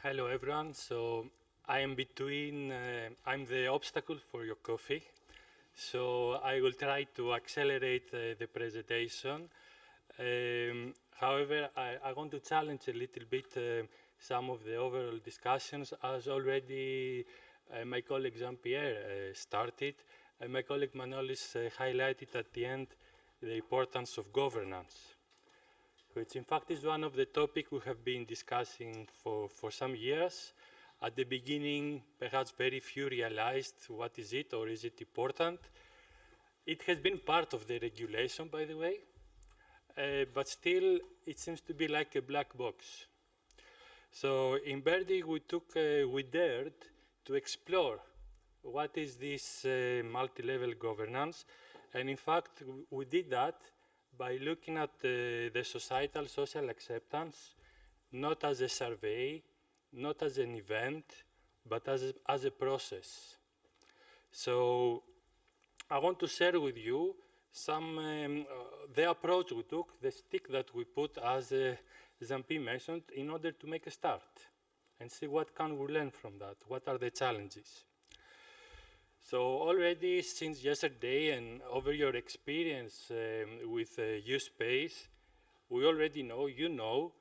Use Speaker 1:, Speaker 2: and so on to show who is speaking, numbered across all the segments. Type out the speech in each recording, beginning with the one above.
Speaker 1: Hello everyone. So I am between, I'm the obstacle for your coffee. So I will try to accelerate the presentation. However, I want to challenge a little bit some of the overall discussions as already my colleague Jean-Pierre started. My colleague Manolis highlighted at the end the importance of governance, which in fact is one of the topics we have been discussing for some years. At the beginning, perhaps very few realized what is it or is it important. It has been part of the regulation, by the way, but still it seems to be like a black box. So in BURDI, we dared to explore what is this multi-level governance, and in fact, we did that by looking at the societal social acceptance, not as a survey, not as an event, but as a process. So I want to share with you some the approach we took, the stick that we put, as Jean-Pierre mentioned, in order to make a start and see what can we learn from that, what are the challenges. So already since yesterday and over your experience with U-space, we already know, you know,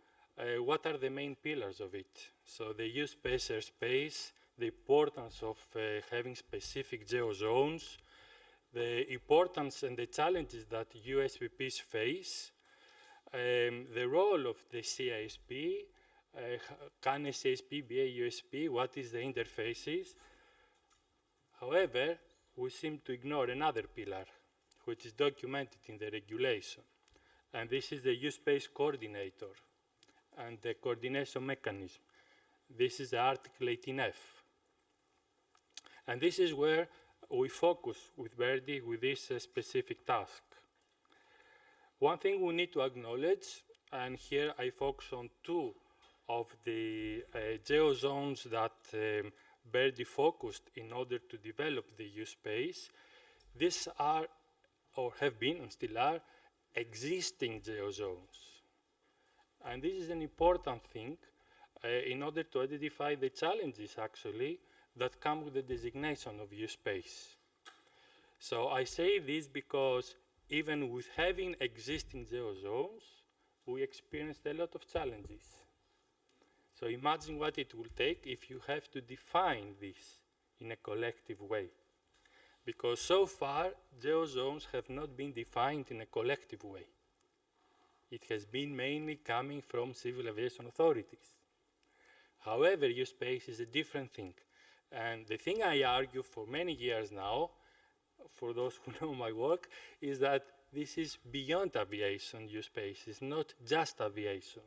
Speaker 1: what are the main pillars of it. So the U-space airspace, the importance of having specific geo-zones, the importance and the challenges that USPPs face, the role of the CISP, can a CISP be a USP, what is the interfaces. However, we seem to ignore another pillar, which is documented in the regulation. And this is the U-space coordinator and the coordination mechanism. This is Article 18F. And this is where we focus with BURDI with this specific task. One thing we need to acknowledge, and here I focus on two of the geo-zones that BURDI focused in order to develop the U-space. These are, or have been and still are, existing geo-zones. And this is an important thing in order to identify the challenges, actually, that come with the designation of U-space. So I say this because even with having existing geo-zones, we experienced a lot of challenges. So imagine what it will take if you have to define this in a collective way. Because so far, geo-zones have not been defined in a collective way. It has been mainly coming from civil aviation authorities. However, U-space is a different thing. And the thing I argue for many years now, for those who know my work, is that this is beyond aviation U-space. It's not just aviation.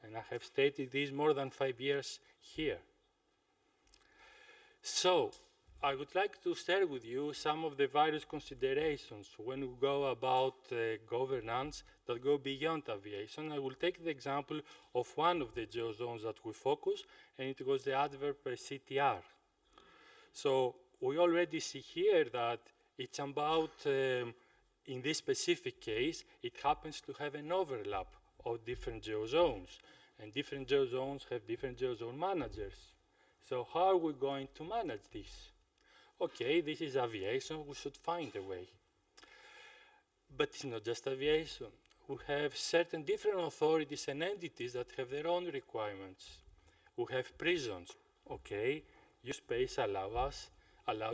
Speaker 1: And I have stated this more than 5 years here. So I would like to share with you some of the various considerations when we go about governance that go beyond aviation. I will take the example of one of the geo-zones that we focus, and it was the adverb CTR. So we already see here that it's about, in this specific case, it happens to have an overlap of different geo-zones, and different geo-zones have different geo-zone managers. So how are we going to manage this? Okay, this is aviation, we should find a way. But it's not just aviation. We have certain different authorities and entities that have their own requirements. We have prisons. Okay, U-space allows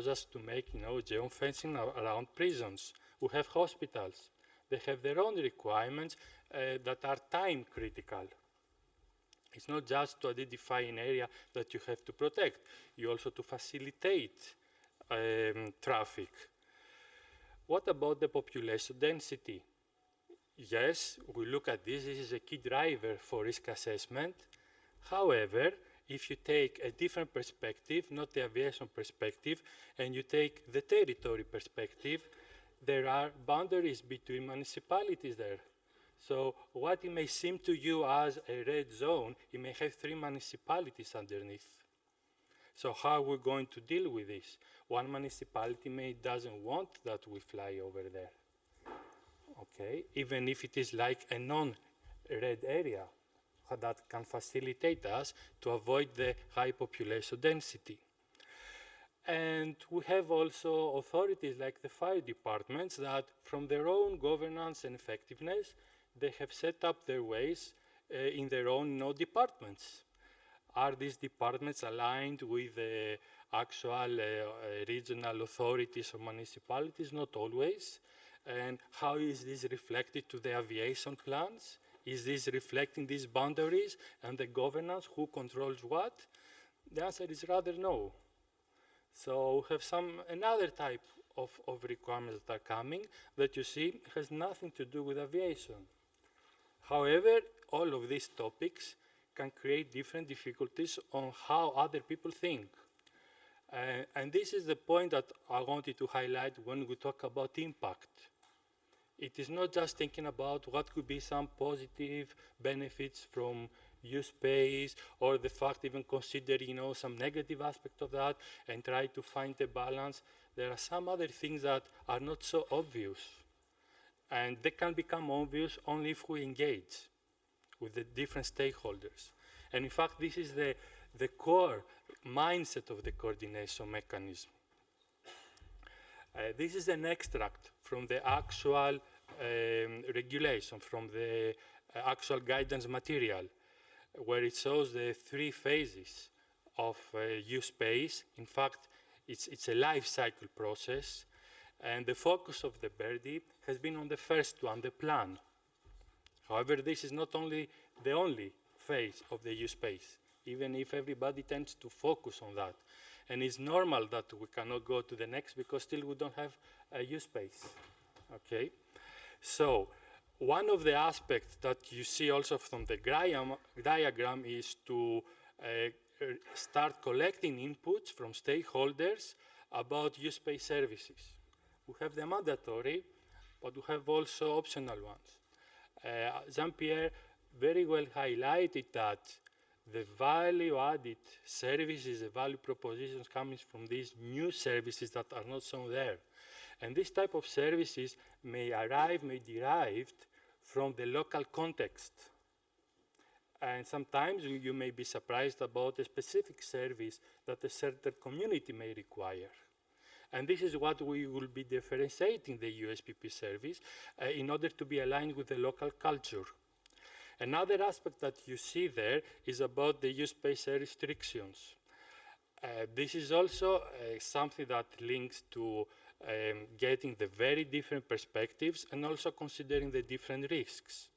Speaker 1: us to make, geofencing around prisons. We have hospitals. They have their own requirements that are time critical. It's not just to identify an area that you have to protect. You also to facilitate traffic. What about the population density? Yes, we look at this. This is a key driver for risk assessment. However, if you take a different perspective, not the aviation perspective, and you take the territory perspective, there are boundaries between municipalities there. So what it may seem to you as a red zone, it may have 3 municipalities underneath. So how are we going to deal with this? One municipality doesn't want that we fly over there. Okay, even if it is like a non-red area. that can facilitate us to avoid the high population density. And we have also authorities like the fire departments that, from their own governance and effectiveness, they have set up their ways in their own departments. Are these departments aligned with the actual regional authorities or municipalities? Not always. And how is this reflected to the aviation plans? Is this reflecting these boundaries and the governance? Who controls what? The answer is rather no. So we have another type of requirements that are coming that you see has nothing to do with aviation. However, all of these topics can create different difficulties on how other people think. And this is the point that I wanted to highlight when we talk about impact. It is not just thinking about what could be some positive benefits from U-space, or the fact even consider, some negative aspect of that and try to find a balance. There are some other things that are not so obvious. And they can become obvious only if we engage with the different stakeholders. And in fact, this is the core mindset of the coordination mechanism. This is an extract from the actual regulation, from the actual guidance material, where it shows the 3 phases of U-space. In fact, it's a life cycle process, and the focus of the BURDI has been on the first one, the plan. However, this is not only the only phase of the U-space, even if everybody tends to focus on that. And it's normal that we cannot go to the next because still we don't have a U-space, okay? So one of the aspects that you see also from the diagram is to start collecting inputs from stakeholders about U-space services. We have the mandatory, but we have also optional ones. Jean-Pierre very well highlighted that the value-added services, the value propositions coming from these new services that are not shown there. And this type of services may derived from the local context. And sometimes you may be surprised about a specific service that a certain community may require. And this is what we will be differentiating the USPP service in order to be aligned with the local culture. Another aspect that you see there is about the U-space restrictions. This is also something that links to getting the very different perspectives and also considering the different risks.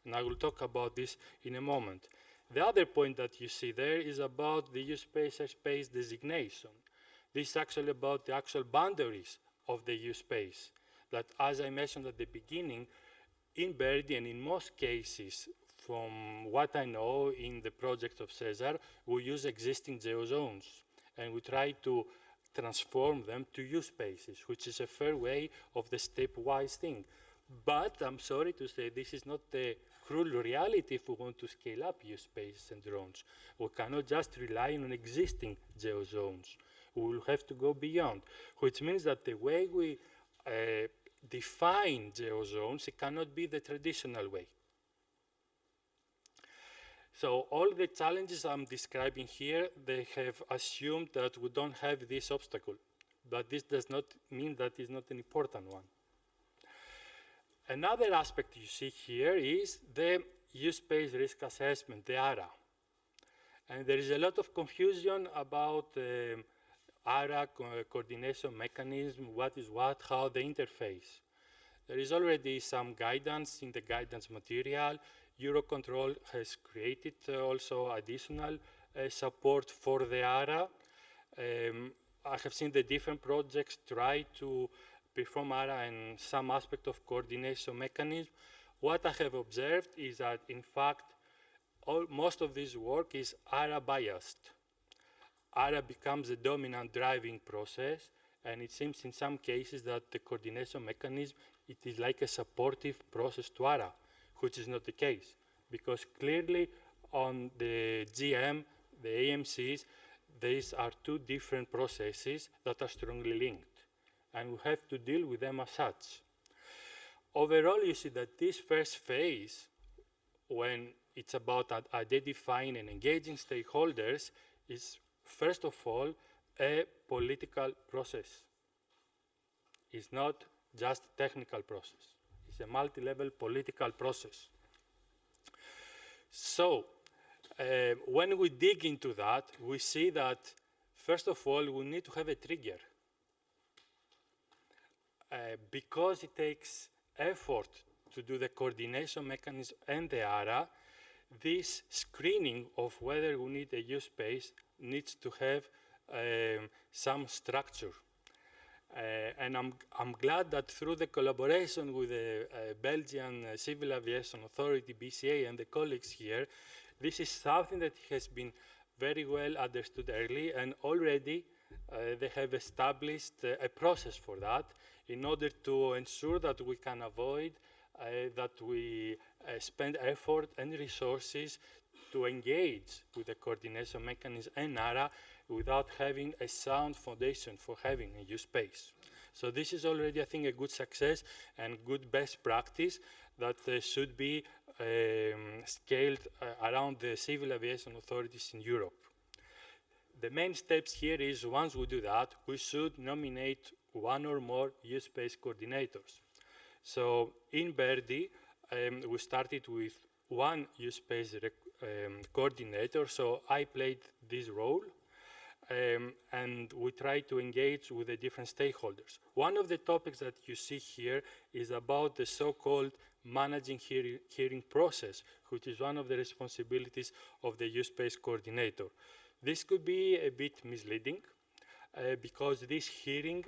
Speaker 1: And I will talk about this in a moment. The other point that you see there is about the U-space airspace designation. This is actually about the actual boundaries of the U-space, that, as I mentioned at the beginning, in BURDI and in most cases, from what I know in the project of SESAR, we use existing geozones and we try to transform them to U-spaces, which is a fair way of the stepwise thing. But I'm sorry to say this is not the cruel reality if we want to scale up U-spaces and drones. We cannot just rely on existing geozones. We will have to go beyond, which means that the way we define geozones, it cannot be the traditional way. So all the challenges I'm describing here, they have assumed that we don't have this obstacle. But this does not mean that it's not an important one. Another aspect you see here is the U-space risk assessment, the ARA. And there is a lot of confusion about ARA coordination mechanism, what is what, how the interface. There is already some guidance in the guidance material. Eurocontrol has created also additional support for the ARA. I have seen the different projects try to perform ARA and some aspect of coordination mechanism. What I have observed is that, in fact, most of this work is ARA biased. ARA becomes the dominant driving process, and it seems in some cases that the coordination mechanism, it is like a supportive process to ARA, which is not the case, because clearly on the GM, the AMCs, these are 2 different processes that are strongly linked, and we have to deal with them as such. Overall, you see that this first phase, when it's about identifying and engaging stakeholders, is first of all a political process. It's not just a technical process. It's a multi-level political process. So when we dig into that, we see that, first of all, we need to have a trigger. Because it takes effort to do the coordination mechanism and the ARA, this screening of whether we need a U-space needs to have some structure. And I'm glad that through the collaboration with the Belgian Civil Aviation Authority, BCA, and the colleagues here, this is something that has been very well understood early, and already they have established a process for that in order to ensure that we can avoid that we spend effort and resources to engage with the coordination mechanism and ARA without having a sound foundation for having a U-space. So this is already, I think, a good success and good best practice that should be scaled around the civil aviation authorities in Europe. The main steps here is, once we do that, we should nominate one or more U-space coordinators. So in BURDI, we started with one U-space coordinator, so I played this role, and we tried to engage with the different stakeholders. One of the topics that you see here is about the so-called managing hearing process, which is one of the responsibilities of the U-space coordinator. This could be a bit misleading, because this hearing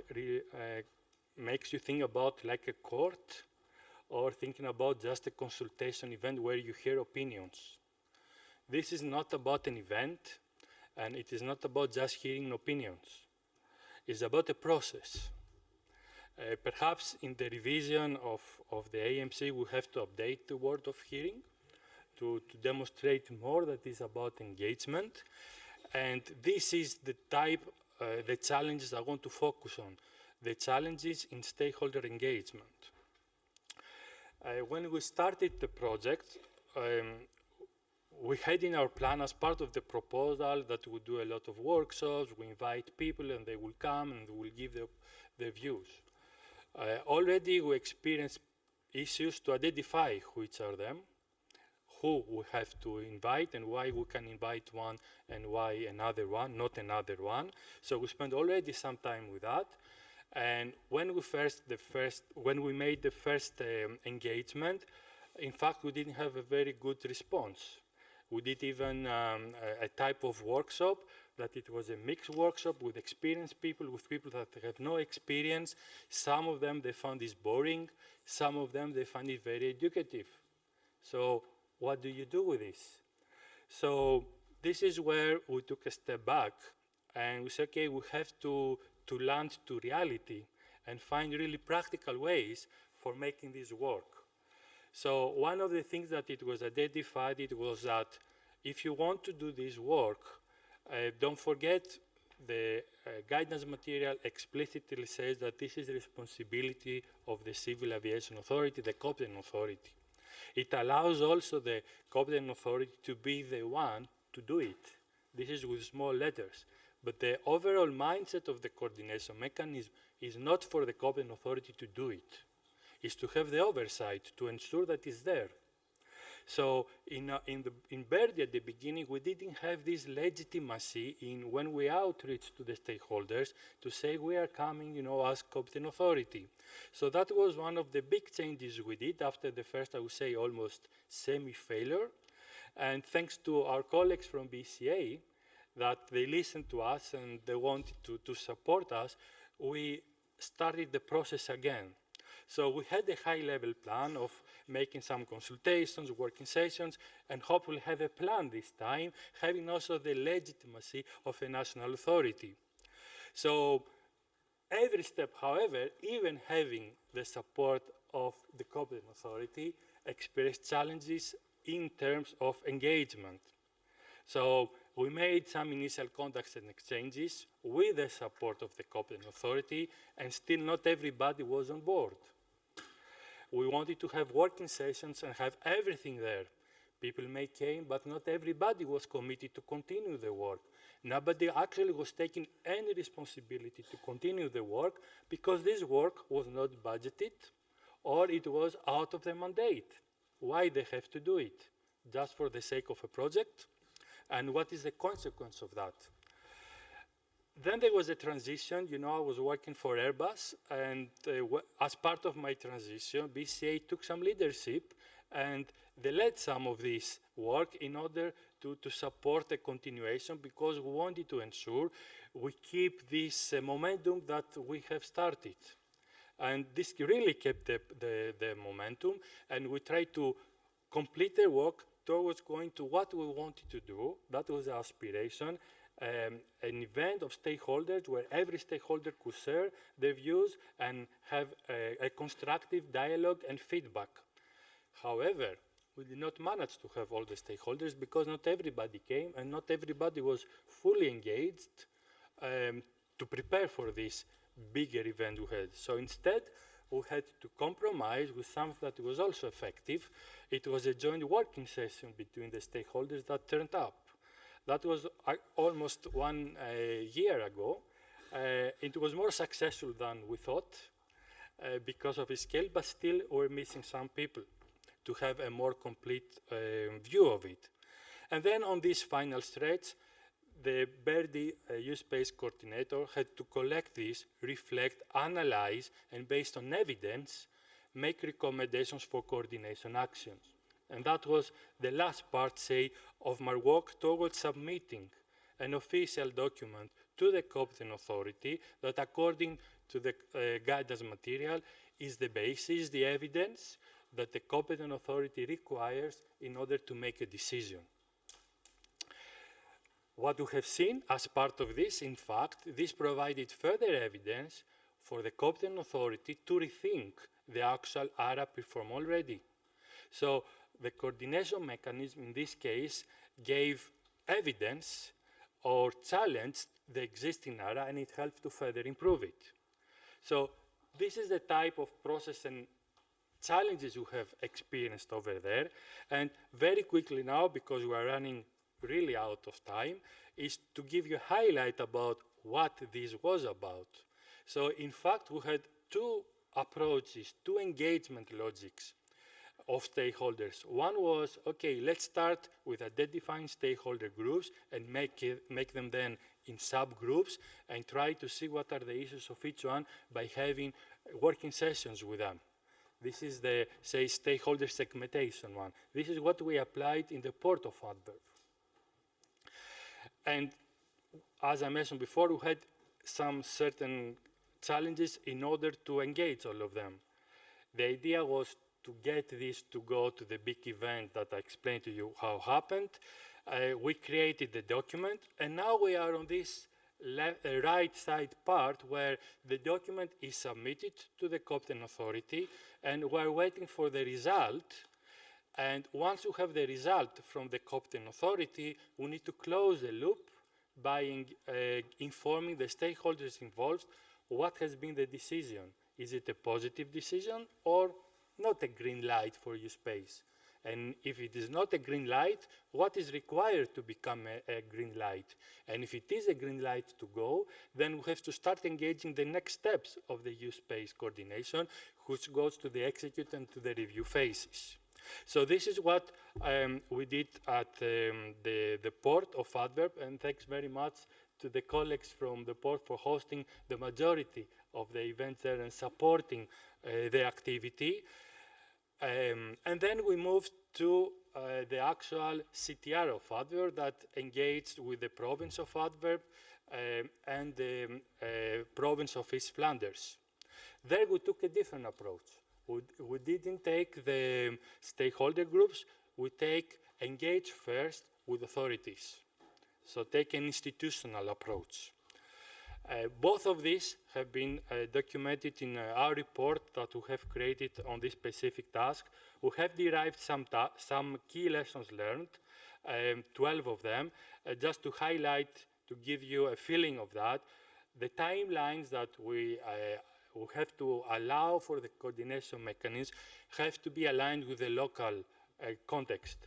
Speaker 1: makes you think about like a court, or thinking about just a consultation event where you hear opinions. This is not about an event, and it is not about just hearing opinions. It's about a process. Perhaps in the revision of the AMC, we have to update the word of hearing to demonstrate more that it's about engagement. And this is the type, the challenges I want to focus on, the challenges in stakeholder engagement. When we started the project, we had in our plan, as part of the proposal, that we do a lot of workshops, we invite people and they will come and will give their views. Already we experienced issues to identify which are them, who we have to invite and why we can invite one and why another one, not another one. So we spent already some time with that. And when we made the first engagement, in fact, we didn't have a very good response. We did even a type of workshop that it was a mixed workshop with experienced people, with people that have no experience. Some of them, they found this boring. Some of them, they found it very educative. So what do you do with this? So this is where we took a step back and we said, okay, we have to land to reality and find really practical ways for making this work. So one of the things that it was identified, it was that if you want to do this work, don't forget the guidance material explicitly says that this is the responsibility of the Civil Aviation Authority, the competent authority. It allows also the competent authority to be the one to do it. This is with small letters. But the overall mindset of the coordination mechanism is not for the competent authority to do it. It's to have the oversight, to ensure that it's there. So in BURDI at the beginning, we didn't have this legitimacy in when we outreach to the stakeholders to say we are coming, as competent authority. So that was one of the big changes we did after the first, I would say, almost semi-failure. And thanks to our colleagues from BCA, that they listened to us and they wanted to support us, we started the process again. So we had a high-level plan of making some consultations, working sessions, and hopefully have a plan this time, having also the legitimacy of a national authority. So every step, however, even having the support of the competent authority, experienced challenges in terms of engagement. So we made some initial contacts and exchanges with the support of the competent authority, and still not everybody was on board. We wanted to have working sessions and have everything there. People may came, but not everybody was committed to continue the work. Nobody actually was taking any responsibility to continue the work because this work was not budgeted or it was out of the mandate. Why they have to do it? Just for the sake of a project? And what is the consequence of that? Then there was a transition. You know, I was working for Airbus, and as part of my transition, BCA took some leadership, and they led some of this work in order to support the continuation, because we wanted to ensure we keep this momentum that we have started. And this really kept the momentum, and we tried to complete the work towards going to what we wanted to do. That was our aspiration. An event of stakeholders where every stakeholder could share their views and have a constructive dialogue and feedback. However, we did not manage to have all the stakeholders because not everybody came and not everybody was fully engaged to prepare for this bigger event we had. So instead, we had to compromise with something that was also effective. It was a joint working session between the stakeholders that turned up. That was almost 1 year ago. It was more successful than we thought because of its scale, but still we're missing some people to have a more complete view of it. And then on this final stretch, the BURDI U-space coordinator had to collect this, reflect, analyze, and based on evidence, make recommendations for coordination actions. And that was the last part, say, of my work towards submitting an official document to the competent authority that, according to the guidance material, is the basis, the evidence that the competent authority requires in order to make a decision. What we have seen as part of this, in fact, this provided further evidence for the competent authority to rethink the actual ARA performed already. So the coordination mechanism in this case gave evidence or challenged the existing ARA, and it helped to further improve it. So this is the type of process and challenges you have experienced over there. And very quickly now, because we are running really out of time, is to give you a highlight about what this was about. So in fact, we had two approaches, two engagement logics of stakeholders. One was, okay, let's start with identifying stakeholder groups and make them then in subgroups and try to see what are the issues of each one by having working sessions with them. This is the, say, stakeholder segmentation one. This is what we applied in the port of Antwerp. And as I mentioned before, we had some certain challenges in order to engage all of them. The idea was to get this to go to the big event that I explained to you how happened. We created the document, and now we are on this right side part where the document is submitted to the competent authority, and we're waiting for the result. And once we have the result from the competent authority, we need to close the loop by informing the stakeholders involved what has been the decision. Is it a positive decision or not a green light for U-space? And if it is not a green light, what is required to become a green light? And if it is a green light to go, then we have to start engaging the next steps of the U-space coordination, which goes to the execute and to the review phases. So this is what we did at the port of Antwerp, and thanks very much to the colleagues from the port for hosting the majority of the events there and supporting the activity. And then we moved to the actual CTR of Antwerp that engaged with the province of Antwerp and the province of East Flanders. There we took a different approach. We didn't take the stakeholder groups, we engage first with authorities. So take an institutional approach. Both of these have been documented in our report that we have created on this specific task. We have derived some key lessons learned, 12 of them, just to highlight, to give you a feeling of that. The timelines that we have to allow for the coordination mechanism have to be aligned with the local context.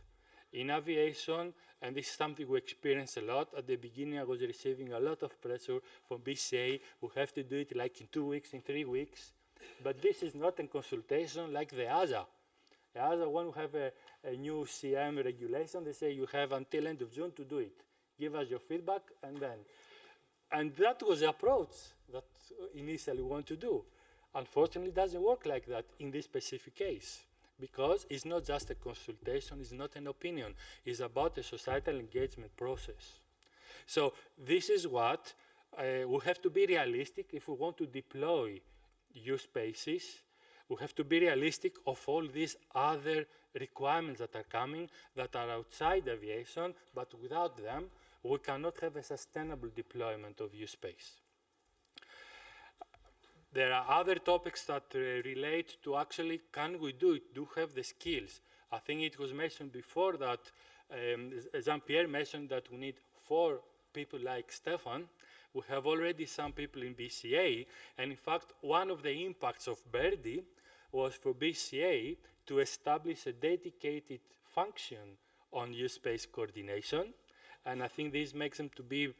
Speaker 1: In aviation, and this is something we experience a lot, at the beginning I was receiving a lot of pressure from BCA, we have to do it like in 2 weeks, in 3 weeks. But this is not a consultation like the EASA. The EASA, when we have a new CM regulation, they say you have until end of June to do it. Give us your feedback, and then. And that was the approach that initially we want to do. Unfortunately, it doesn't work like that in this specific case, because it's not just a consultation, it's not an opinion, it's about a societal engagement process. So this is what we have to be realistic if we want to deploy U-spaces. We have to be realistic of all these other requirements that are coming that are outside aviation, but without them, we cannot have a sustainable deployment of U-space. There are other topics that relate to actually, can we do it, do have the skills? I think it was mentioned before that, Jean-Pierre mentioned that we need 4 people like Stefan. We have already some people in BCA, and in fact, one of the impacts of BURDI was for BCA to establish a dedicated function on U-space coordination, and I think this makes them to be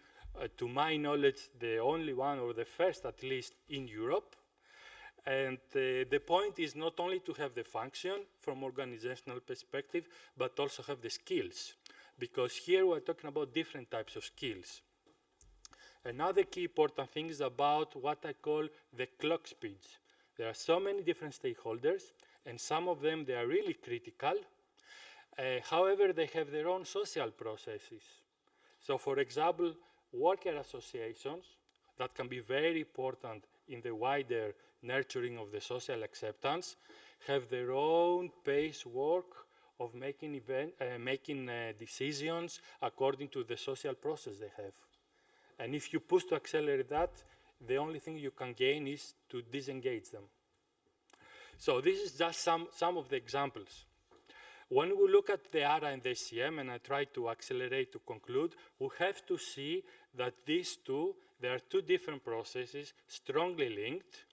Speaker 1: to my knowledge, the only one, or the first at least, in Europe. And the point is not only to have the function from organizational perspective, but also have the skills. Because here we're talking about different types of skills. Another key important thing is about what I call the clock speeds. There are so many different stakeholders, and some of them, they are really critical. However, they have their own social processes. So for example, worker associations that can be very important in the wider nurturing of the social acceptance have their own pace work of making decisions according to the social process they have. And if you push to accelerate that, the only thing you can gain is to disengage them. So this is just some of the examples. When we look at the ARA and the CM, and I try to accelerate to conclude, we have to see that these two, there are 2 different processes, strongly linked.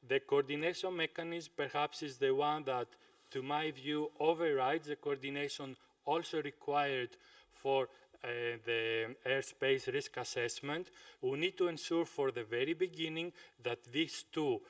Speaker 1: The coordination mechanism perhaps is the one that, to my view, overrides the coordination also required for the airspace risk assessment. We need to ensure for the very beginning that these 2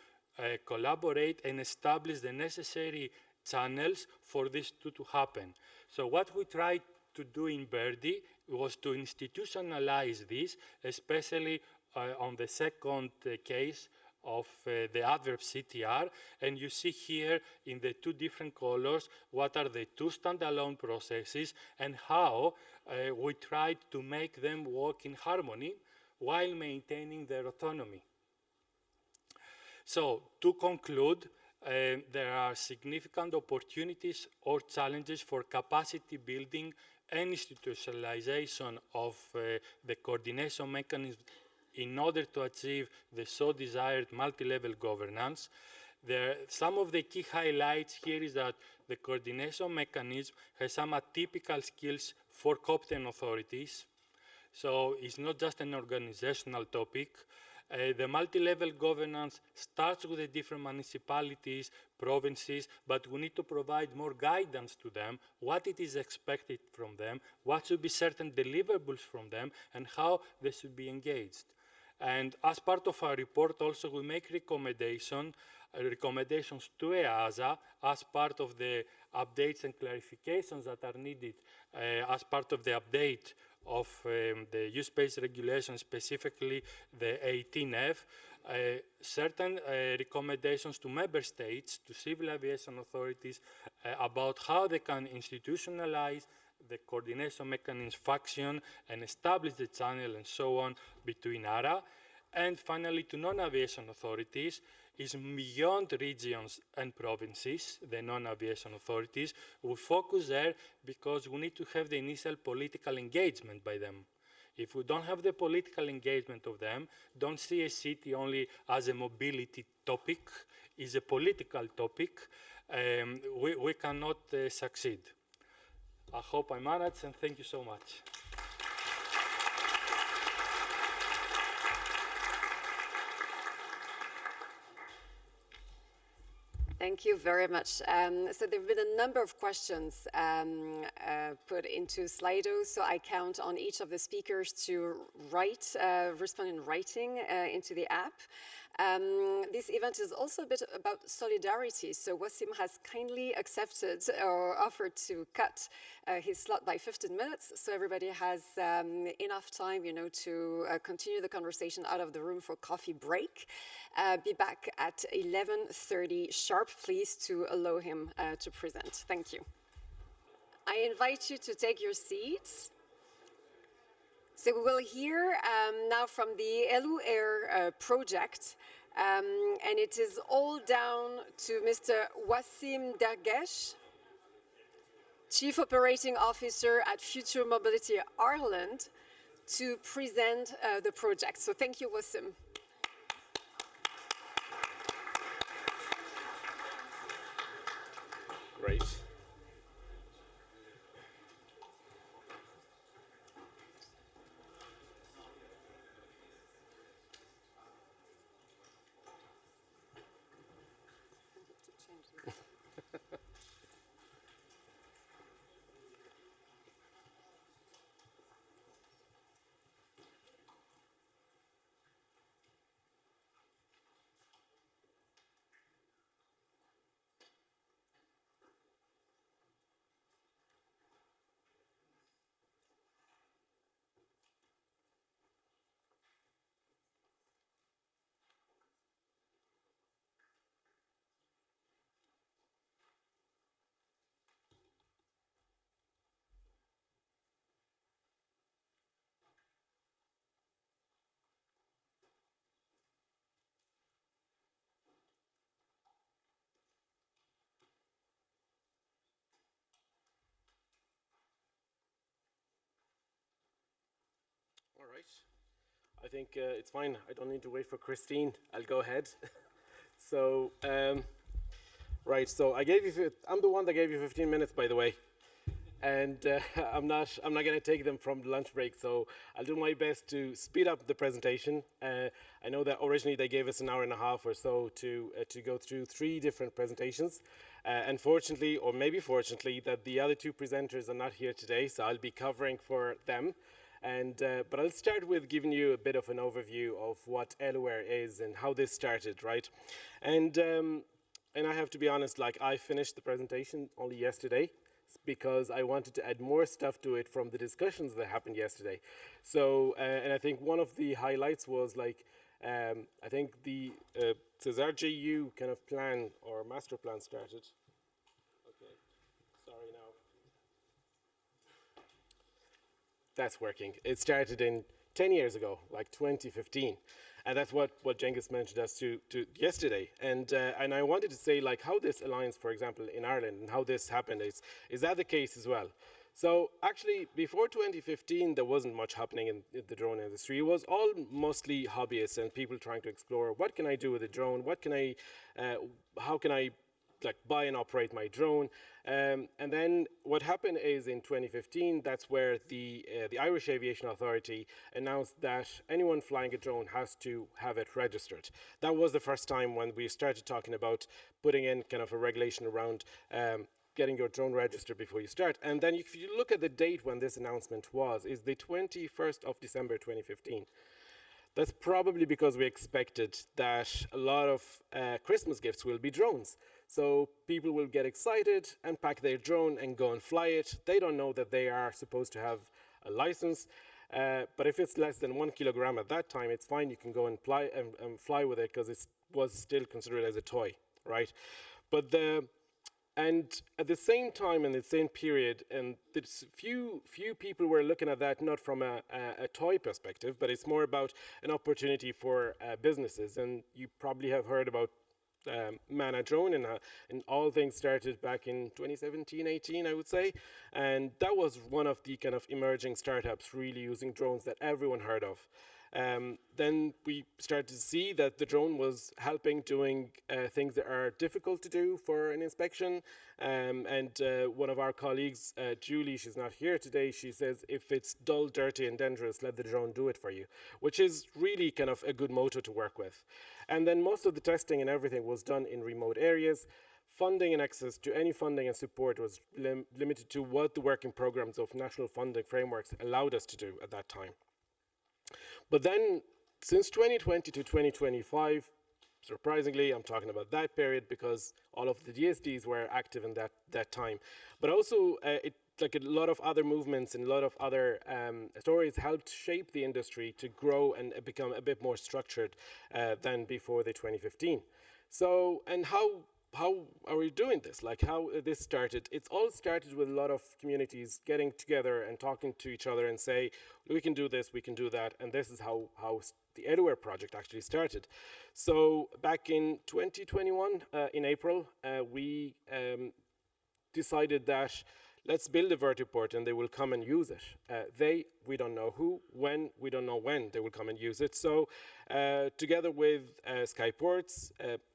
Speaker 1: collaborate and establish the necessary channels for this to happen. So what we tried to do in BURDI was to institutionalize this, especially on the second case of the adverb CTR. And you see here in the 2 different colors what are the 2 standalone processes and how we tried to make them work in harmony while maintaining their autonomy. So to conclude, there are significant opportunities or challenges for capacity building and institutionalization of the coordination mechanism in order to achieve the so desired multi-level governance. Some of the key highlights here is that the coordination mechanism has some atypical skills for competent authorities. So it's not just an organizational topic. The multi-level governance starts with the different municipalities, provinces, but we need to provide more guidance to them, what it is expected from them, what should be certain deliverables from them, and how they should be engaged. And as part of our report also, we make recommendations to EASA as part of the updates and clarifications that are needed as part of the update of the U-space regulation, specifically the 18F, certain recommendations to member states, to civil aviation authorities, about how they can institutionalize the coordination mechanism function and establish the channel and so on between ARA. And finally, to non-aviation authorities, is beyond regions and provinces, the non-aviation authorities. We focus there because we need to have the initial political engagement by them. If we don't have the political engagement of them, don't see a city only as a mobility topic, is a political topic, we cannot succeed. I hope I managed, and thank you so much.
Speaker 2: Thank you very much. So there have been a number of questions put into Slido, so I count on each of the speakers to respond in writing into the app. This event is also a bit about solidarity, so Wassim has kindly accepted or offered to cut his slot by 15 minutes, so everybody has enough time, you know, to continue the conversation out of the room for coffee break. Be back at 11:30 sharp, please, to allow him to present. Thank you. I invite you to take your seats. So we will hear now from the ÉALÚ-AER project, and it is all down to Mr. Wassim Dergesh, Chief Operating Officer at Future Mobility Ireland, to present the project. So thank you, Wassim.
Speaker 3: Great. All right. I think it's fine. I don't need to wait for Christine. I'll go ahead. So, right. So I gave you. I'm the one that gave you 15 minutes, by the way, and I'm not going to take them from the lunch break. So I'll do my best to speed up the presentation. I know that originally they gave us an hour and a half or so to go through 3 different presentations. Unfortunately, or maybe fortunately, that the other 2 presenters are not here today, so I'll be covering for them. And, but I'll start with giving you a bit of an overview of what ÉALÚ-AER is and how this started, right? And I have to be honest, like I finished the presentation only yesterday because I wanted to add more stuff to it from the discussions that happened yesterday. So, and I think one of the highlights was like, I think the SESAR GU kind of plan or master plan started. Okay, sorry now. That's working. It started in 10 years ago, like 2015. And that's what Cengiz mentioned us to yesterday. And I wanted to say like how this aligns, for example, in Ireland and how this happened. Is that the case as well? So actually, before 2015, there wasn't much happening in the drone industry. It was all mostly hobbyists and people trying to explore, what can I do with a drone? What can I, how can I like buy and operate my drone. And then what happened is in 2015, that's where the Irish Aviation Authority announced that anyone flying a drone has to have it registered. That was the first time when we started talking about putting in kind of a regulation around getting your drone registered before you start. And then if you look at the date when this announcement was, is the 21st of December 2015. That's probably because we expected that a lot of Christmas gifts will be drones. So people will get excited and pack their drone and go and fly it. They don't know that they are supposed to have a license. But if it's less than 1 kilogram at that time, it's fine. You can go and fly with it because it was still considered as a toy, right? But and at the same time, in the same period, and there's few people were looking at that not from a toy perspective, but it's more about an opportunity for businesses. And you probably have heard about Mana Drone, and all things started back in 2017-18, I would say. And that was one of the kind of emerging startups really using drones that everyone heard of. Then we started to see that the drone was helping doing things that are difficult to do for an inspection. And one of our colleagues, Julie, she's not here today, she says, if it's dull, dirty and dangerous, let the drone do it for you, which is really kind of a good motto to work with. And then most of the testing and everything was done in remote areas. funding and access to any funding and support was limited to what the working programs of national funding frameworks allowed us to do at that time. But then, since 2020 to 2025, surprisingly, I'm talking about that period because all of the DSDs were active in that time. But also, like a lot of other movements and a lot of other stories helped shape the industry to grow and become a bit more structured than before the 2015. So, and how are we doing this? Like how this started? It's all started with a lot of communities getting together and talking to each other and say, we can do this, we can do that, and this is how the ÉALÚ-AER project actually started. So back in 2021, in April, we decided that let's build a vertiport and they will come and use it. We don't know who, when, we don't know when they will come and use it. So together with Skyports,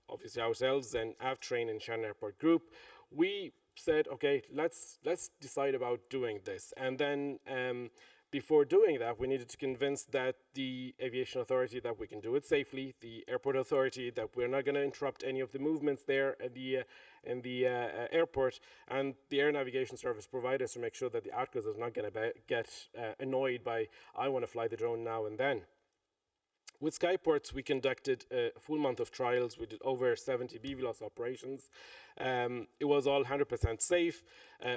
Speaker 3: obviously ourselves and AvTrain and Shannon Airport Group, we said, okay, let's decide about doing this. And then before doing that, we needed to convince that the aviation authority that we can do it safely, the airport authority that we're not going to interrupt any of the movements there at the airport, and the air navigation service providers to make sure that the outgoes is not going to get annoyed by, I want to fly the drone now and then. With Skyports, we conducted a full month of trials. We did over 70 BVLOS operations. It was all 100% safe,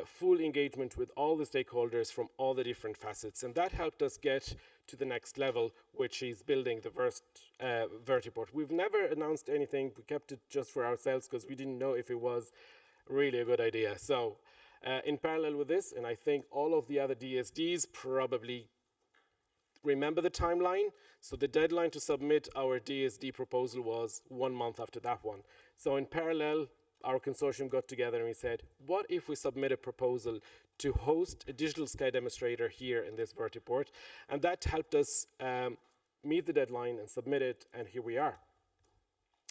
Speaker 3: full engagement with all the stakeholders from all the different facets. And that helped us get to the next level, which is building the first vertiport. We've never announced anything. We kept it just for ourselves because we didn't know if it was really a good idea. So in parallel with this, and I think all of the other DSDs probably remember the timeline. So the deadline to submit our DSD proposal was 1 month after that one. So in parallel, our consortium got together and we said, what if we submit a proposal to host a digital sky demonstrator here in this vertiport? And that helped us meet the deadline and submit it, and here we are.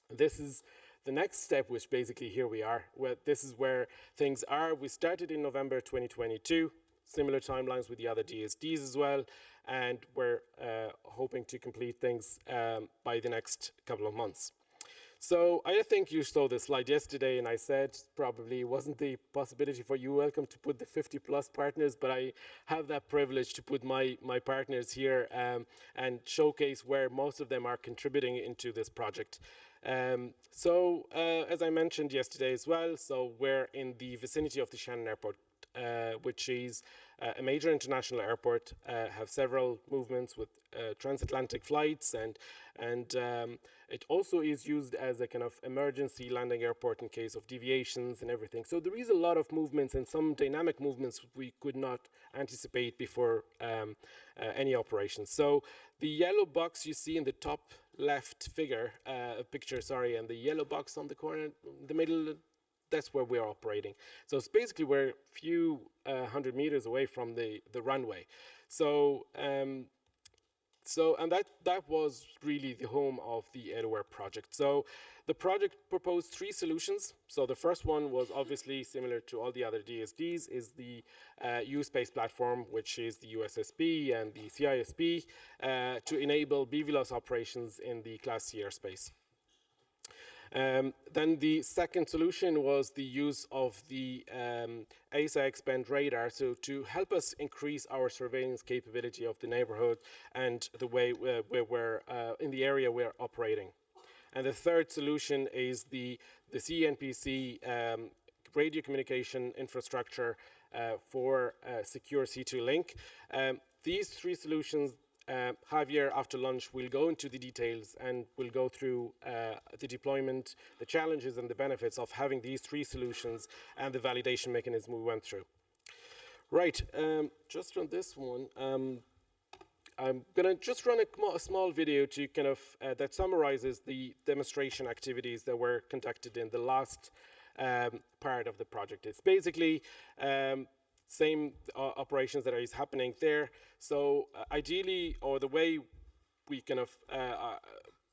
Speaker 3: This is the next step, which basically here we are. This is where things are. We started in November 2022, similar timelines with the other DSDs as well, and we're hoping to complete things by the next couple of months. So I think you saw this slide yesterday, and I said probably wasn't the possibility for U-ELCOME to put the 50+ partners, but I have that privilege to put my partners here and showcase where most of them are contributing into this project. As I mentioned yesterday as well, so we're in the vicinity of the Shannon Airport, which is a major international airport, have several movements with transatlantic flights, and it also is used as a kind of emergency landing airport in case of deviations and everything. So there is a lot of movements and some dynamic movements we could not anticipate before any operations. So the yellow box you see in the top left picture, and the yellow box on the corner in the middle, that's where we're operating. So it's basically we're a few 100 meters away from the runway. And that was really the home of the ÉALÚ-AER project. So the project proposed 3 solutions. So the first one was obviously similar to all the other DSDs, is the U-space platform, which is the USSP and the CISP, to enable BVLOS operations in the Class C airspace. Then the second solution was the use of the ESA X-band radar, so to help us increase our surveillance capability of the neighborhood and the way we're in the area we're operating. And the third solution is the CNPC radio communication infrastructure for secure C2 link. These 3 solutions, Javier, after lunch, will go into the details and we'll go through the deployment, the challenges and the benefits of having these 3 solutions and the validation mechanism we went through. Right, just on this one, I'm going to just run a small video to kind of that summarizes the demonstration activities that were conducted in the last part of the project. It's basically same operations that is happening there. So ideally, or the way we kind of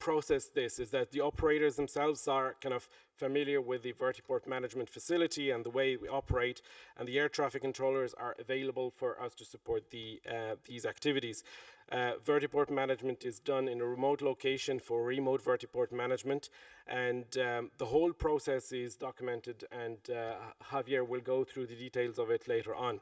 Speaker 3: process this is that the operators themselves are kind of familiar with the vertiport management facility and the way we operate, and the air traffic controllers are available for us to support these activities. Vertiport management is done in a remote location for remote vertiport management, and the whole process is documented, and Javier will go through the details of it later on.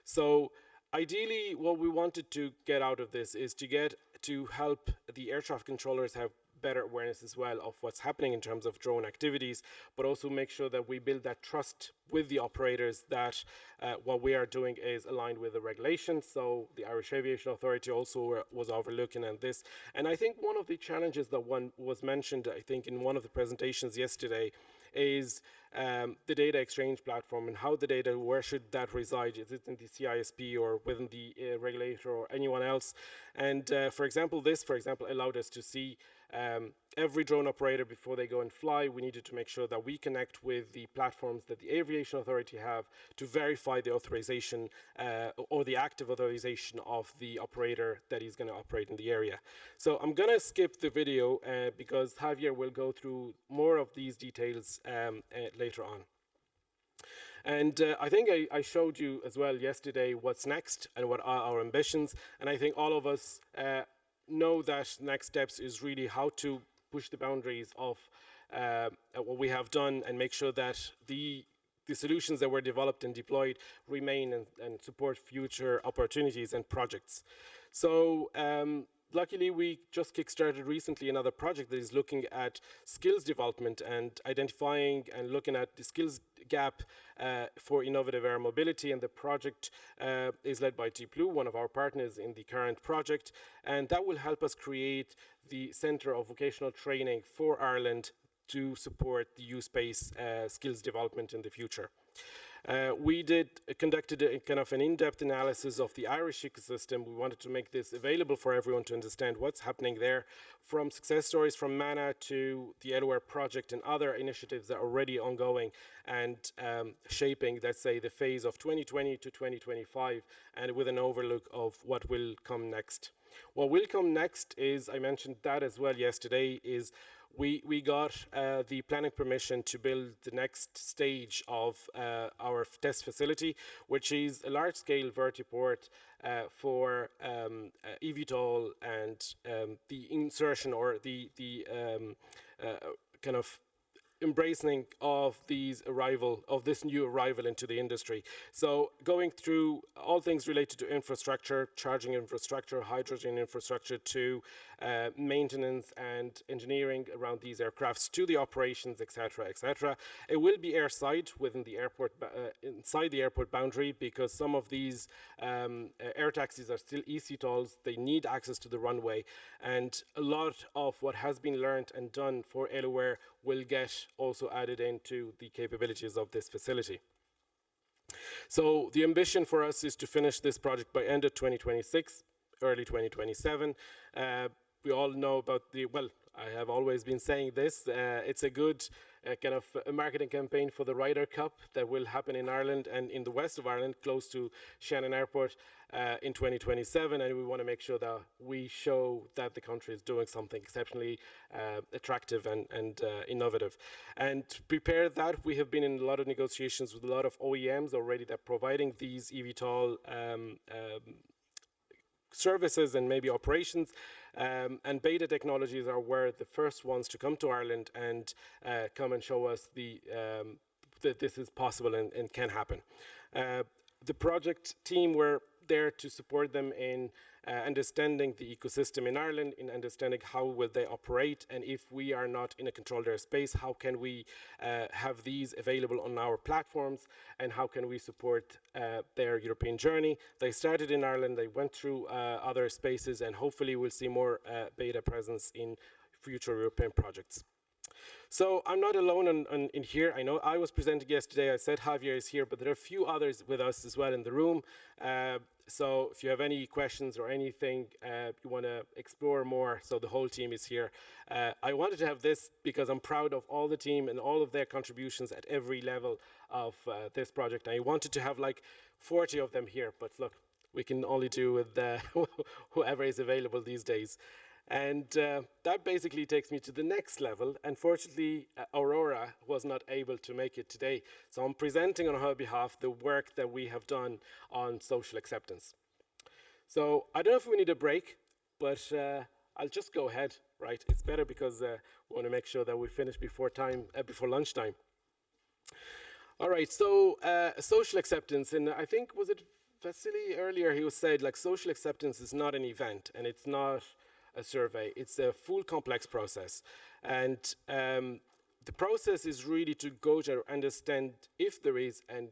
Speaker 3: So ideally, what we wanted to get out of this is to help the air traffic controllers have better awareness as well of what's happening in terms of drone activities, but also make sure that we build that trust with the operators that what we are doing is aligned with the regulations. So the Irish Aviation Authority also was overlooking at this. And I think one of the challenges that was mentioned, I think, in one of the presentations yesterday is the data exchange platform and how the data, where should that reside? Is it in the CISP or within the regulator or anyone else? And for example, this, allowed us to see every drone operator before they go and fly. We needed to make sure that we connect with the platforms that the Aviation Authority have to verify the authorization or the active authorization of the operator that is going to operate in the area. So I'm going to skip the video because Javier will go through more of these details later on. And I think I showed you as well yesterday what's next and what are our ambitions. And I think all of us know that next steps is really how to push the boundaries of what we have done and make sure that the solutions that were developed and deployed remain and support future opportunities and projects. So luckily, we just kickstarted recently another project that is looking at skills development and identifying and looking at the skills gap for innovative air mobility. And the project is led by TPLU, one of our partners in the current project. And that will help us create the Centre of Vocational Training for Ireland to support the U-space skills development in the future. We conducted a kind of an in-depth analysis of the Irish ecosystem. We wanted to make this available for everyone to understand what's happening there, from success stories from MANA to the ÉALÚ-AER project and other initiatives that are already ongoing and shaping, let's say, the phase of 2020 to 2025, and with an overlook of what will come next. What will come next is, I mentioned that as well yesterday, is we got the planning permission to build the next stage of our test facility, which is a large-scale vertiport for eVTOL and the insertion or the kind of embracing of this new arrival into the industry. So going through all things related to infrastructure, charging infrastructure, hydrogen infrastructure, to maintenance and engineering around these aircrafts, to the operations, etc., etc. It will be airside within the airport, inside the airport boundary, because some of these air taxis are still eCTOLs. They need access to the runway, and a lot of what has been learned and done for ÉALÚ-AER will get also added into the capabilities of this facility. So the ambition for us is to finish this project by end of 2026, early 2027. We all know about well, I have always been saying this, it's a good kind of a marketing campaign for the Ryder Cup that will happen in Ireland and in the west of Ireland, close to Shannon Airport in 2027. And we want to make sure that we show that the country is doing something exceptionally attractive and innovative. And to prepare that, we have been in a lot of negotiations with a lot of OEMs already that are providing these eVTOL services and maybe operations, and beta technologies are where the first ones to come to Ireland and come and show us that this is possible and can happen. The project team were there to support them in understanding the ecosystem in Ireland, in understanding how will they operate, and if we are not in a controlled airspace, how can we have these available on our platforms, and how can we support their European journey. They started in Ireland, they went through other spaces, and hopefully we'll see more beta presence in future European projects. So I'm not alone in here. I know I was presenting yesterday. I said Javier is here, but there are a few others with us as well in the room. So if you have any questions or anything you want to explore more, so the whole team is here. I wanted to have this because I'm proud of all the team and all of their contributions at every level of this project. I wanted to have like 40 of them here, but look, we can only do with whoever is available these days. And that basically takes me to the next level. Unfortunately, Aurora was not able to make it today. So I'm presenting on her behalf the work that we have done on social acceptance. So I don't know if we need a break, but I'll just go ahead, right? It's better because we want to make sure that we finish before before lunchtime. All right, so social acceptance, and I think, was it Vasily earlier, he was said, like, social acceptance is not an event, and it's not a survey. It's a full complex process. And the process is really to go to understand if there is, and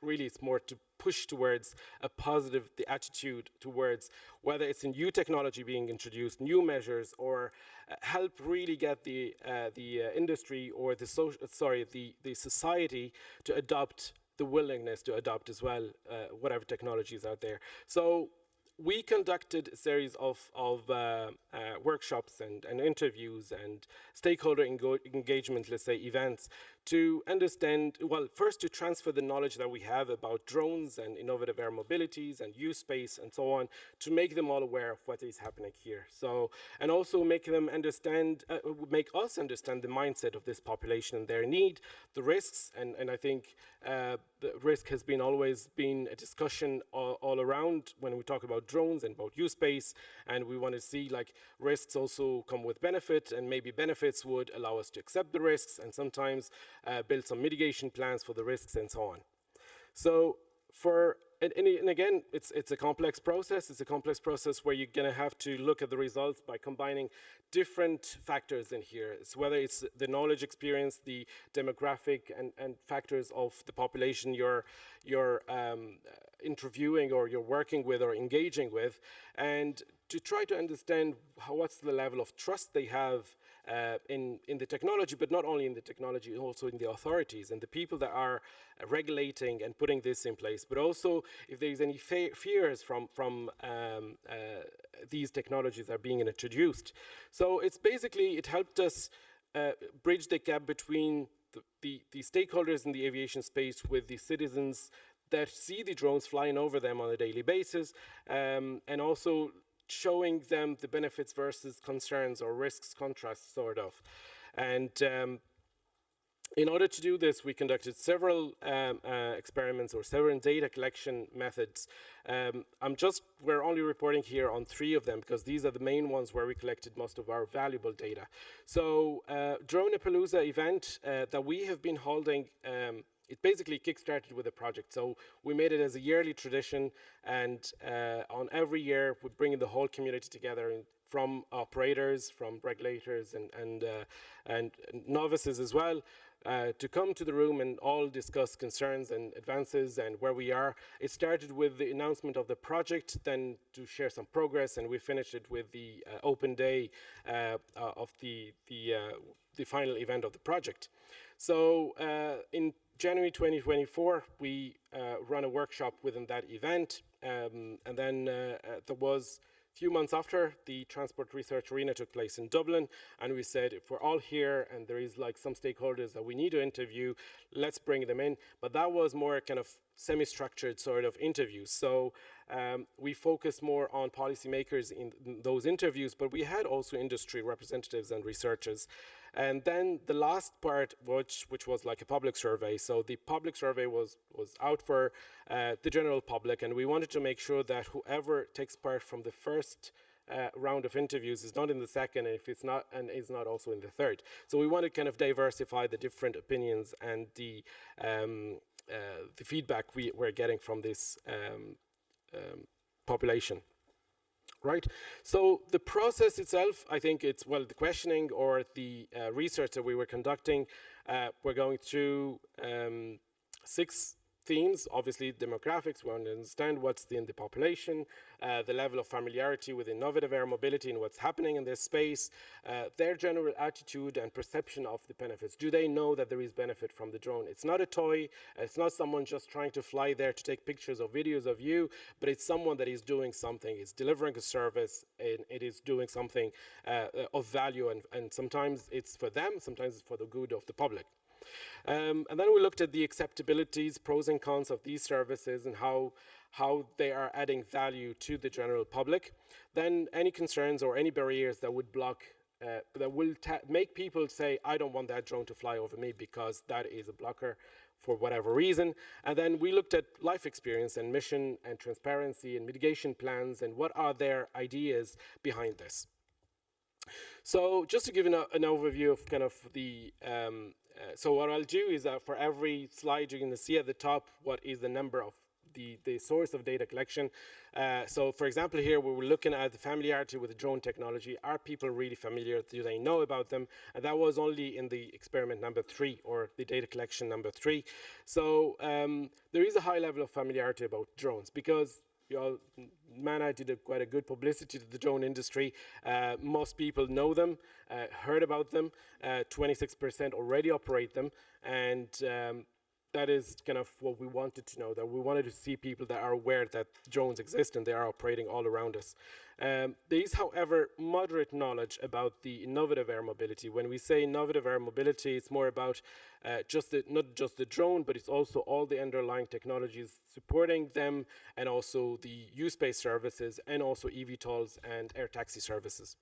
Speaker 3: really it's more to push towards a positive, the attitude towards whether it's a new technology being introduced, new measures, or help really get the industry or the society to adopt, the willingness to adopt as well, whatever technology is out there. So we conducted a series of workshops and interviews and stakeholder engagement, let's say, events, to understand, well, first to transfer the knowledge that we have about drones and innovative air mobilities and U-space and so on, to make them all aware of what is happening here. So, and also make them understand, make us understand the mindset of this population and their need, the risks, and I think the risk has been always been a discussion all around when we talk about drones and about U-space, and we want to see, like, risks also come with benefit, and maybe benefits would allow us to accept the risks, and sometimes build some mitigation plans for the risks and so on. So and again, it's a complex process. It's a complex process where you're going to have to look at the results by combining different factors in here. So whether it's the knowledge experience, the demographic and factors of the population you're interviewing or you're working with or engaging with, and to try to understand what's the level of trust they have in the technology, but not only in the technology, also in the authorities and the people that are regulating and putting this in place, but also if there's any fears from these technologies that are being introduced. So it's basically, it helped us bridge the gap between the stakeholders in the aviation space with the citizens that see the drones flying over them on a daily basis, and also showing them the benefits versus concerns or risks contrast, sort of. And in order to do this, we conducted several experiments or several data collection methods. We're only reporting here on 3 of them because these are the main ones where we collected most of our valuable data. So Dronapalooza event that we have been holding, it basically kickstarted with a project. So we made it as a yearly tradition, and on every year we bring the whole community together, from operators, from regulators, and novices as well, to come to the room and all discuss concerns and advances and where we are. It started with the announcement of the project, then to share some progress, and we finished it with the open day of the final event of the project. So in January 2024, we run a workshop within that event, and then there was a few months after, the Transport Research Arena took place in Dublin, and we said, if we're all here and there is like some stakeholders that we need to interview, let's bring them in. But that was more kind of semi-structured sort of interviews. So we focused more on policymakers in those interviews, but we had also industry representatives and researchers. And then the last part, which was like a public survey. So the public survey was out for the general public, and we wanted to make sure that whoever takes part from the first round of interviews is not in the second, and if it's not, and is not also in the third. So we want to kind of diversify the different opinions and the feedback we're getting from this population. Right, so the process itself, I think it's, well, the questioning or the research that we were conducting, we're going through 6 themes. Obviously, demographics, we want to understand what's in the population, the level of familiarity with innovative air mobility and what's happening in this space, their general attitude and perception of the benefits. Do they know that there is benefit from the drone? It's not a toy, it's not someone just trying to fly there to take pictures or videos of you, but it's someone that is doing something, it's delivering a service, and it is doing something of value, and sometimes it's for them, sometimes it's for the good of the public. And then we looked at the acceptabilities, pros and cons of these services and how they are adding value to the general public. Then any concerns or any barriers that would block, that will make people say, I don't want that drone to fly over me because that is a blocker for whatever reason. And then we looked at life experience and mission and transparency and mitigation plans and what are their ideas behind this. So just to give an overview of kind of the, so what I'll do is that for every slide you're going to see at the top what is the number of the source of data collection. So for example here we were looking at the familiarity with the drone technology. Are people really familiar? Do they know about them? And that was only in the experiment number 3 or the data collection number 3. So there is a high level of familiarity about drones because MANA did quite a good publicity to the drone industry. Most people know them, heard about them. 26% already operate them, and that is kind of what we wanted to know, that we wanted to see people that are aware that drones exist and they are operating all around us. There is, however, moderate knowledge about the innovative air mobility. When we say innovative air mobility, it's more about not just the drone, but it's also all the underlying technologies supporting them, and also the U-space services, and also eVTOLs and air taxi services.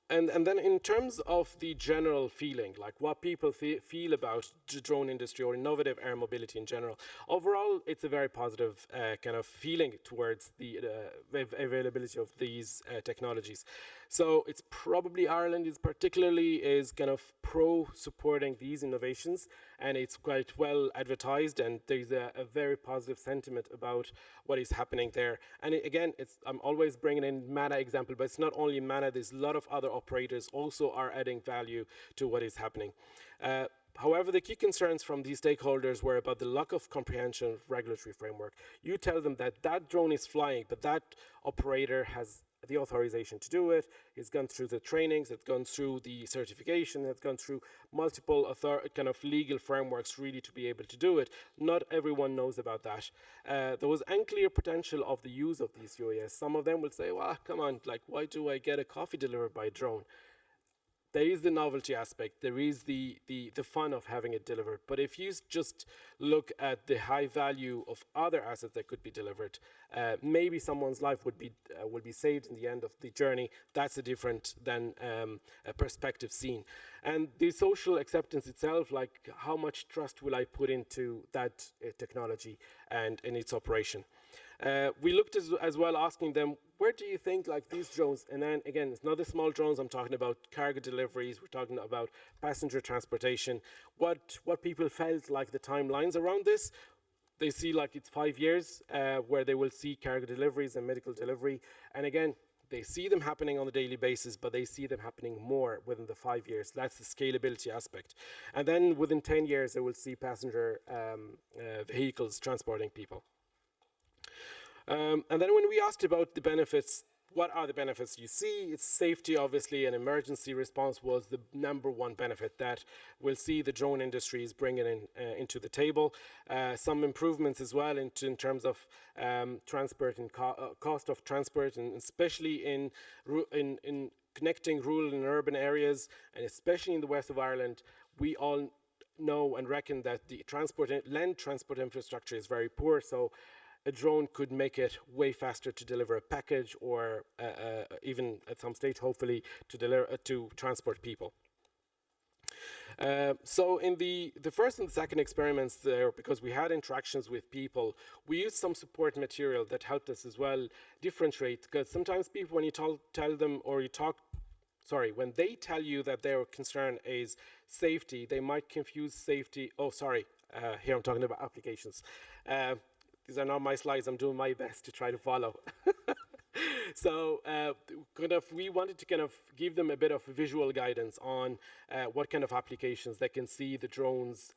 Speaker 3: And then in terms of the general feeling, like what people feel about the drone industry or innovative air mobility in general, overall, it's a very positive kind of feeling towards the availability of these technologies. So it's probably Ireland is particularly kind of pro supporting these innovations, and it's quite well advertised, and there's a very positive sentiment about what is happening there. And again, I'm always bringing in MANA example, but it's not only MANA, there's a lot of other operators also are adding value to what is happening. However, the key concerns from these stakeholders were about the lack of comprehension of regulatory framework. You tell them that that drone is flying, but that operator has the authorization to do it. It's gone through the trainings, it's gone through the certification, it's gone through multiple kind of legal frameworks really to be able to do it. Not everyone knows about that. There was unclear potential of the use of these UAS. Some of them will say, well, come on, like, why do I get a coffee delivered by a drone? There is the novelty aspect, there is the fun of having it delivered. But if you just look at the high value of other assets that could be delivered, maybe someone's life would be saved in the end of the journey. That's a different than a perspective seen. And the social acceptance itself, like how much trust will I put into that technology and in its operation? We looked as well asking them, where do you think like these drones, and then again, it's not the small drones, I'm talking about cargo deliveries, we're talking about passenger transportation, what people felt like the timelines around this. They see like it's 5 years where they will see cargo deliveries and medical delivery. And again, they see them happening on a daily basis, but they see them happening more within the 5 years. That's the scalability aspect. And then within 10 years, they will see passenger vehicles transporting people. And then when we asked about the benefits, what are the benefits you see? It's safety, obviously, and emergency response was the #1 benefit that we'll see the drone industry is bringing into the table. Some improvements as well in terms of transport and cost of transport, and especially in connecting rural and urban areas, and especially in the west of Ireland. We all know and reckon that the land transport infrastructure is very poor, so a drone could make it way faster to deliver a package, or even at some stage, hopefully, to transport people. So in the first and second experiments there, because we had interactions with people, we used some support material that helped us as well differentiate, because sometimes people, when you tell them, or you talk, sorry, when they tell you that their concern is safety, they might confuse safety, here I'm talking about applications. These are not my slides, I'm doing my best to try to follow. So we wanted to kind of give them a bit of visual guidance on what kind of applications they can see the drones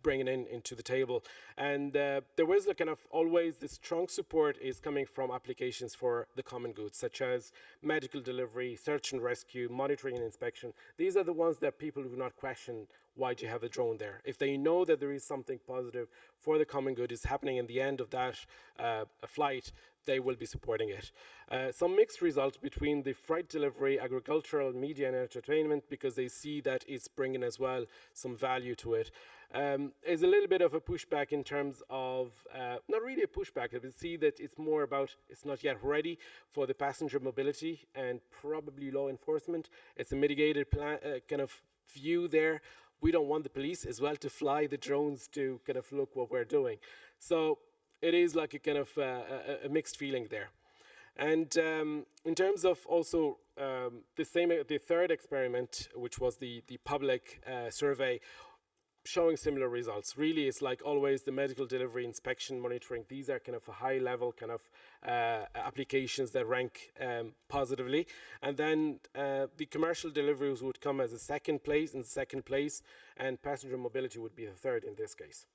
Speaker 3: bringing into the table. And there was a kind of always the strong support is coming from applications for the common goods, such as medical delivery, search and rescue, monitoring and inspection. These are the ones that people do not question why do you have a drone there? If they know that there is something positive for the common good is happening in the end of that flight, they will be supporting it. Some mixed results between the freight delivery, agricultural, media and entertainment, because they see that it's bringing as well some value to it. Is a little bit of a pushback in terms of, not really a pushback, but see that it's more about it's not yet ready for the passenger mobility and probably law enforcement. It's a mitigated plan, kind of view there. We don't want the police as well to fly the drones to kind of look what we're doing. So it is like a kind of a mixed feeling there. And in terms of also the third experiment, which was the public survey, showing similar results. Really, it's like always the medical delivery, inspection, monitoring. These are kind of a high level kind of applications that rank positively. And then the commercial deliveries would come as a second place, and passenger mobility would be the third in this case.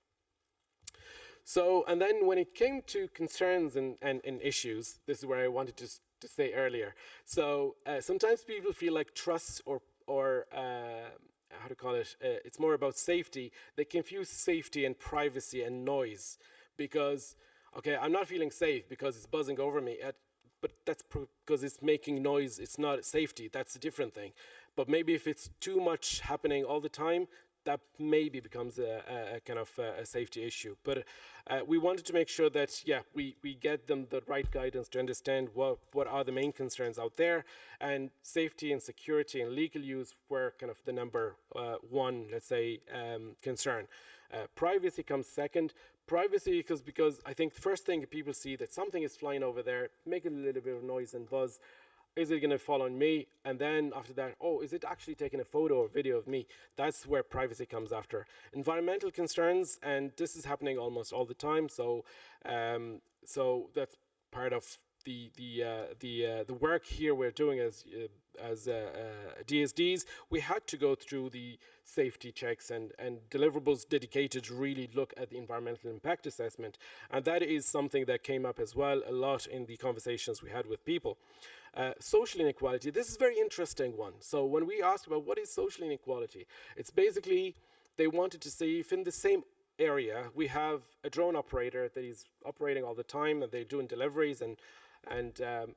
Speaker 3: So, and then when it came to concerns and issues, this is where I wanted to say earlier. So sometimes people feel like trust or how to call it, it's more about safety. They confuse safety and privacy and noise because, okay, I'm not feeling safe because it's buzzing over me, but that's because it's making noise. It's not safety. That's a different thing. But maybe if it's too much happening all the time, that maybe becomes a kind of a safety issue. But we wanted to make sure that, yeah, we get them the right guidance to understand what are the main concerns out there. And safety and security and legal use were kind of the number one, let's say, concern. Privacy comes second. Privacy because I think the first thing people see that something is flying over there, making a little bit of noise and buzz. Is it going to fall on me? And then after that, oh, is it actually taking a photo or video of me? That's where privacy comes after. Environmental concerns, and this is happening almost all the time. So, so that's part of the work here we're doing as DSDs. We had to go through the safety checks and deliverables dedicated to really look at the environmental impact assessment. And that is something that came up as well a lot in the conversations we had with people. Social inequality, this is a very interesting one. So when we asked about what is social inequality, it's basically they wanted to see if in the same area we have a drone operator that is operating all the time and they're doing deliveries and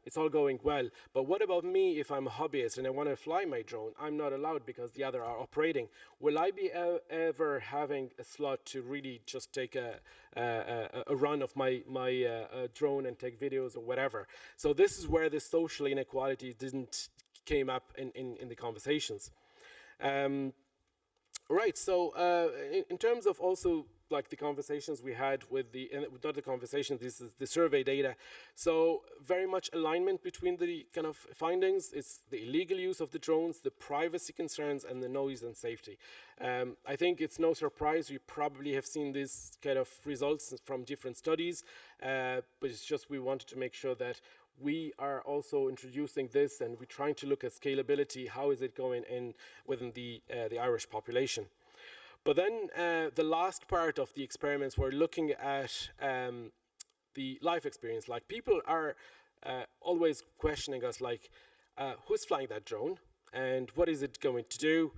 Speaker 3: it's all going well. But what about me if I'm a hobbyist and I want to fly my drone? I'm not allowed because the other are operating. Will I be ever having a slot to really just take a run of my drone and take videos or whatever? So this is where the social inequality didn't came up in the conversations. Right, so in terms of also like the conversations we had with not the conversations, this is the survey data. So very much alignment between the kind of findings. It's the illegal use of the drones, the privacy concerns, and the noise and safety. I think it's no surprise you probably have seen these kind of results from different studies, but it's just we wanted to make sure that we are also introducing this and we're trying to look at scalability. How is it going in within the Irish population? But then the last part of the experiments, we're looking at the life experience. Like people are always questioning us, like, who's flying that drone? And what is it going to do?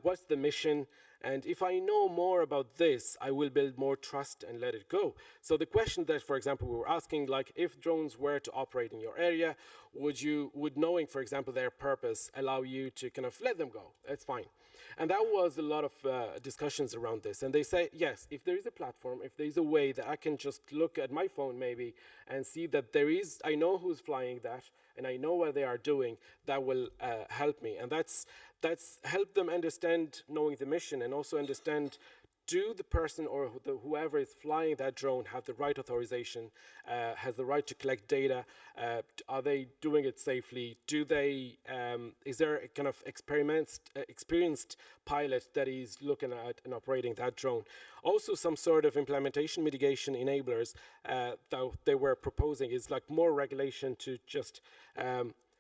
Speaker 3: What's the mission? And if I know more about this, I will build more trust and let it go. So the question that, for example, we were asking, like, if drones were to operate in your area, would knowing, for example, their purpose allow you to kind of let them go? That's fine. And that was a lot of discussions around this. And they say, yes, if there is a platform, if there is a way that I can just look at my phone maybe and see that there is, I know who's flying that and I know what they are doing, that will help me. And that's help them understand knowing the mission and also understand, do the person or whoever is flying that drone have the right authorization, has the right to collect data? Are they doing it safely? Do they, is there a kind of experienced pilot that is looking at and operating that drone? Also some sort of implementation mitigation enablers that they were proposing is like more regulation to just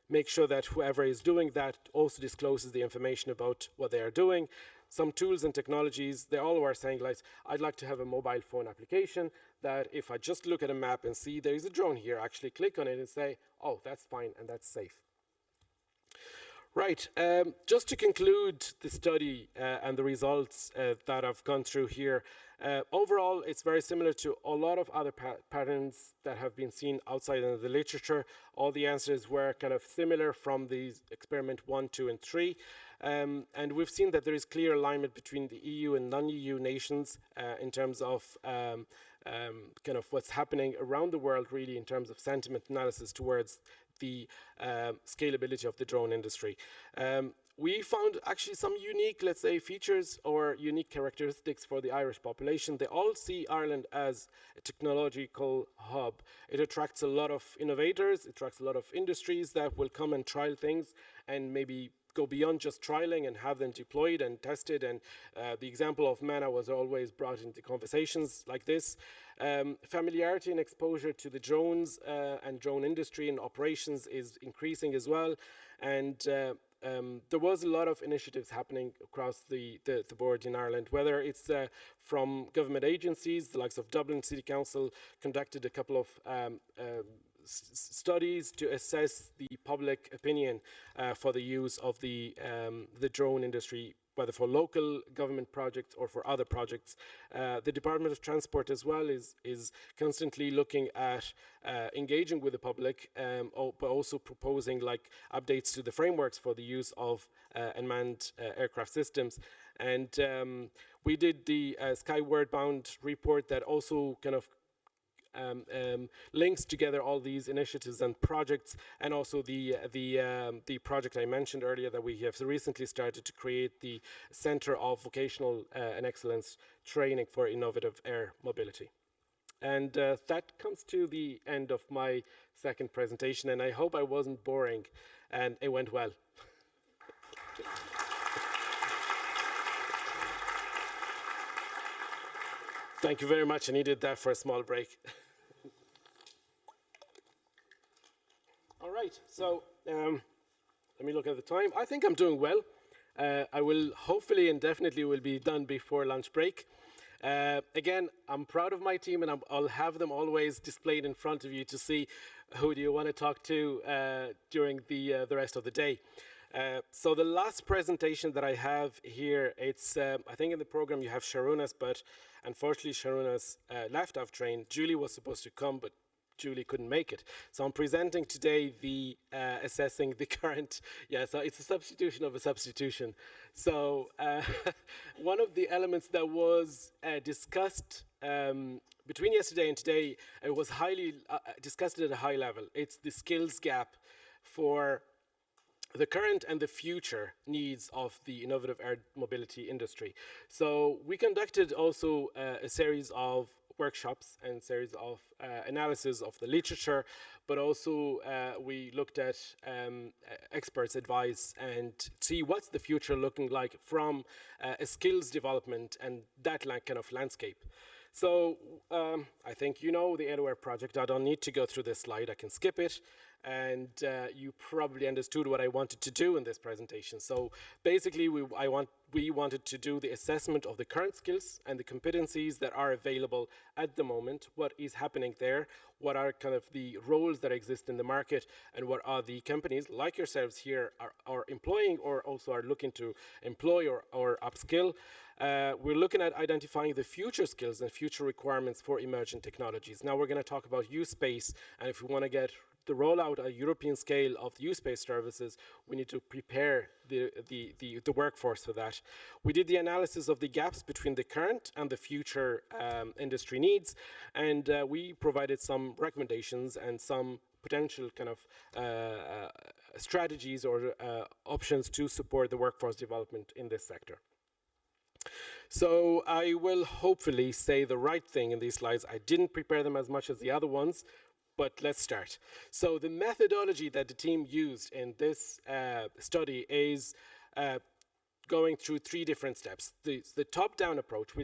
Speaker 3: make sure that whoever is doing that also discloses the information about what they are doing. Some tools and technologies, they all were saying, like, I'd like to have a mobile phone application that if I just look at a map and see there is a drone here, actually click on it and say, oh, that's fine and that's safe. Right. Just to conclude the study and the results that I've gone through here, overall, it's very similar to a lot of other patterns that have been seen outside in the literature. All the answers were kind of similar from the experiment 1, 2, and 3. And we've seen that there is clear alignment between the EU and non-EU nations in terms of kind of what's happening around the world, really, in terms of sentiment analysis towards the scalability of the drone industry. We found actually some unique, let's say, features or unique characteristics for the Irish population. They all see Ireland as a technological hub. It attracts a lot of innovators, it attracts a lot of industries that will come and trial things and maybe go beyond just trialing and have them deployed and tested. And the example of Mana was always brought into conversations like this. Familiarity and exposure to the drones and drone industry and operations is increasing as well. And there was a lot of initiatives happening across the board in Ireland, whether it's from government agencies, the likes of Dublin City Council conducted a couple of studies to assess the public opinion for the use of the drone industry, whether for local government projects or for other projects. The Department of Transport as well is constantly looking at engaging with the public, but also proposing like updates to the frameworks for the use of unmanned aircraft systems. And we did the Skyward Bound report that also kind of links together all these initiatives and projects, and also the project I mentioned earlier that we have recently started to create the Centre of Vocational and Excellence Training for Innovative Air Mobility. And that comes to the end of my second presentation, and I hope I wasn't boring and it went well. Thank you very much. I needed that for a small break. All right, so let me look at the time. I think I'm doing well. I will hopefully and definitely will be done before lunch break. Again, I'm proud of my team, and I'll have them always displayed in front of you to see who do you want to talk to during the rest of the day. So the last presentation that I have here, it's I think in the program you have Sharunas, but unfortunately Sharunas left off train. Julie was supposed to come, but Julie couldn't make it. So I'm presenting today the assessing the current, so it's a substitution of a substitution. So one of the elements that was discussed between yesterday and today, it was highly discussed at a high level. It's the skills gap for the current and the future needs of the innovative air mobility industry. So we conducted also a series of workshops and series of analysis of the literature, but also we looked at experts' advice and see what's the future looking like from a skills development and that kind of landscape. So I think you know the ÉALÚ-AER project. I don't need to go through this slide. I can skip it. And you probably understood what I wanted to do in this presentation. So basically, we wanted to do the assessment of the current skills and the competencies that are available at the moment, what is happening there, what are kind of the roles that exist in the market, and what are the companies like yourselves here are employing or also are looking to employ or upskill. We're looking at identifying the future skills and future requirements for emerging technologies. Now we're going to talk about U-space, and if we want to get the rollout at a European scale of the U-space services, we need to prepare the workforce for that. We did the analysis of the gaps between the current and the future industry needs, and we provided some recommendations and some potential kind of strategies or options to support the workforce development in this sector. So I will hopefully say the right thing in these slides. I didn't prepare them as much as the other ones, but let's start. So the methodology that the team used in this study is going through three different steps. The top-down approach,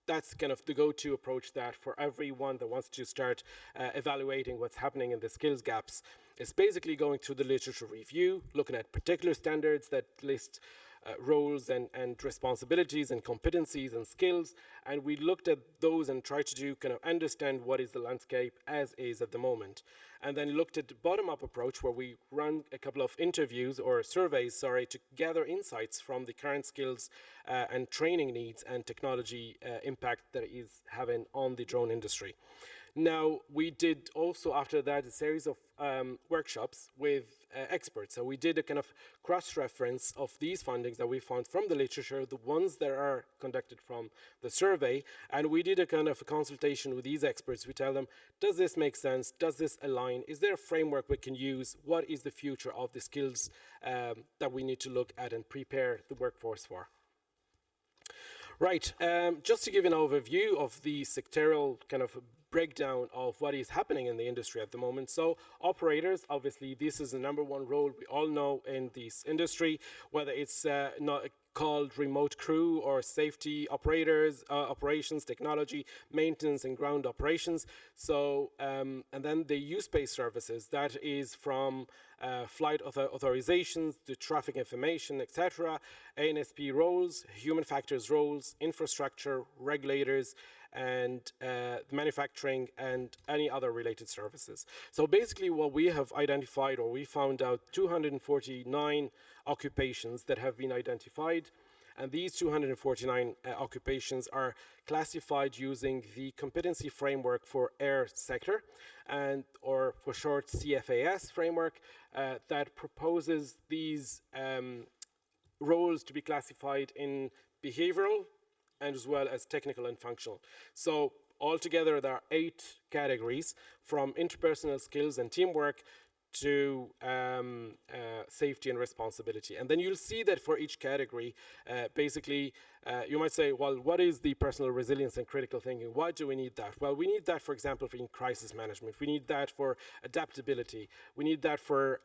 Speaker 3: that's kind of the go-to approach that for everyone that wants to start evaluating what's happening in the skills gaps. It's basically going through the literature review, looking at particular standards that list roles and responsibilities and competencies and skills, and we looked at those and tried to do kind of understand what is the landscape as is at the moment, and then looked at the bottom-up approach where we run a couple of interviews or surveys, sorry, to gather insights from the current skills and training needs and technology impact that it is having on the drone industry. Now, we did also, after that, a series of workshops with experts. So we did a kind of cross-reference of these findings that we found from the literature, the ones that are conducted from the survey, and we did a kind of a consultation with these experts. We tell them, does this make sense? Does this align? Is there a framework we can use? What is the future of the skills that we need to look at and prepare the workforce for? Right, just to give an overview of the sectoral kind of breakdown of what is happening in the industry at the moment. So operators, obviously this is the #1 role we all know in this industry, whether it's not called remote crew or safety operators, operations, technology, maintenance and ground operations. So, and then the U-space services, that is from flight authorizations to traffic information, etc., ANSP roles, human factors roles, infrastructure, regulators, and manufacturing and any other related services. So basically what we have identified, or we found out 249 occupations that have been identified, and these 249 occupations are classified using the competency framework for air sector, and or for short CFAS framework, that proposes these roles to be classified in behavioral and as well as technical and functional. So altogether there are 8 categories, from interpersonal skills and teamwork to safety and responsibility. And then you'll see that for each category, basically, you might say, well, what is the personal resilience and critical thinking? Why do we need that? Well, we need that, for example, in crisis management. We need that for adaptability. We need that for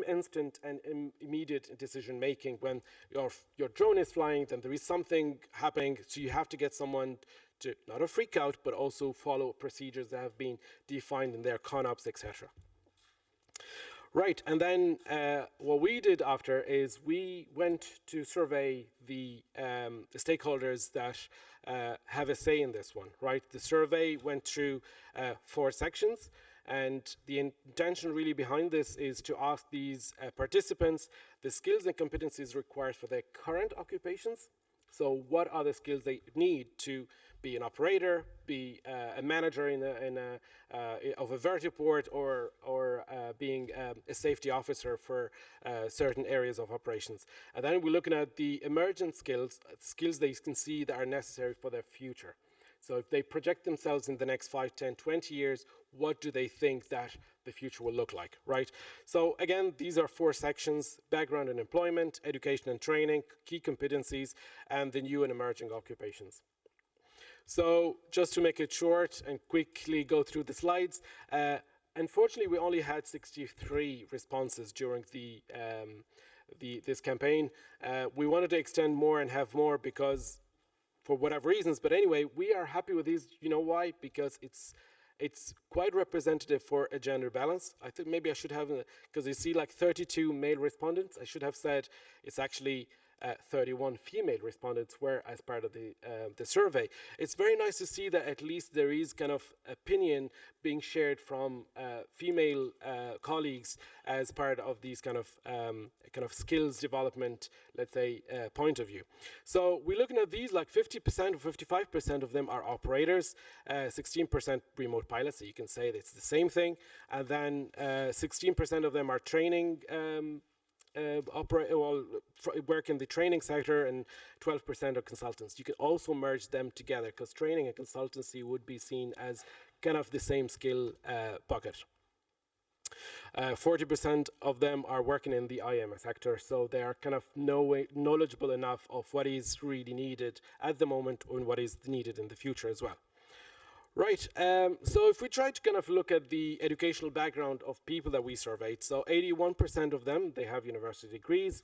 Speaker 3: instant and immediate decision making. When your drone is flying, then there is something happening, so you have to get someone to not a freak out, but also follow procedures that have been defined in their CONOPS, etc. Right, and then what we did after is we went to survey the stakeholders that have a say in this one, right? The survey went through 4 sections, and the intention really behind this is to ask these participants the skills and competencies required for their current occupations. So what are the skills they need to be an operator, be a manager of a vertiport, or being a safety officer for certain areas of operations. And then we're looking at the emergent skills they can see that are necessary for their future. So if they project themselves in the next 5, 10, 20 years, what do they think that the future will look like, right? So again, these are 4 sections: background and employment, education and training, key competencies, and the new and emerging occupations. So just to make it short and quickly go through the slides, unfortunately we only had 63 responses during this campaign. We wanted to extend more and have more because for whatever reasons, but anyway, we are happy with these. You know why? Because it's quite representative for a gender balance. I think maybe I should have, because you see like 32 male respondents, I should have said it's actually 31 female respondents were as part of the survey. It's very nice to see that at least there is kind of opinion being shared from female colleagues as part of these kind of skills development, let's say, point of view. So we're looking at these, like 50% or 55% of them are operators, 16% remote pilots, so you can say that it's the same thing, and then 16% of them are training work in the training sector, and 12% are consultants. You can also merge them together because training and consultancy would be seen as kind of the same skill bucket. 40% of them are working in the IMS sector, so they are kind of knowledgeable enough of what is really needed at the moment and what is needed in the future as well. Right, so if we try to kind of look at the educational background of people that we surveyed, so 81% of them, they have university degrees,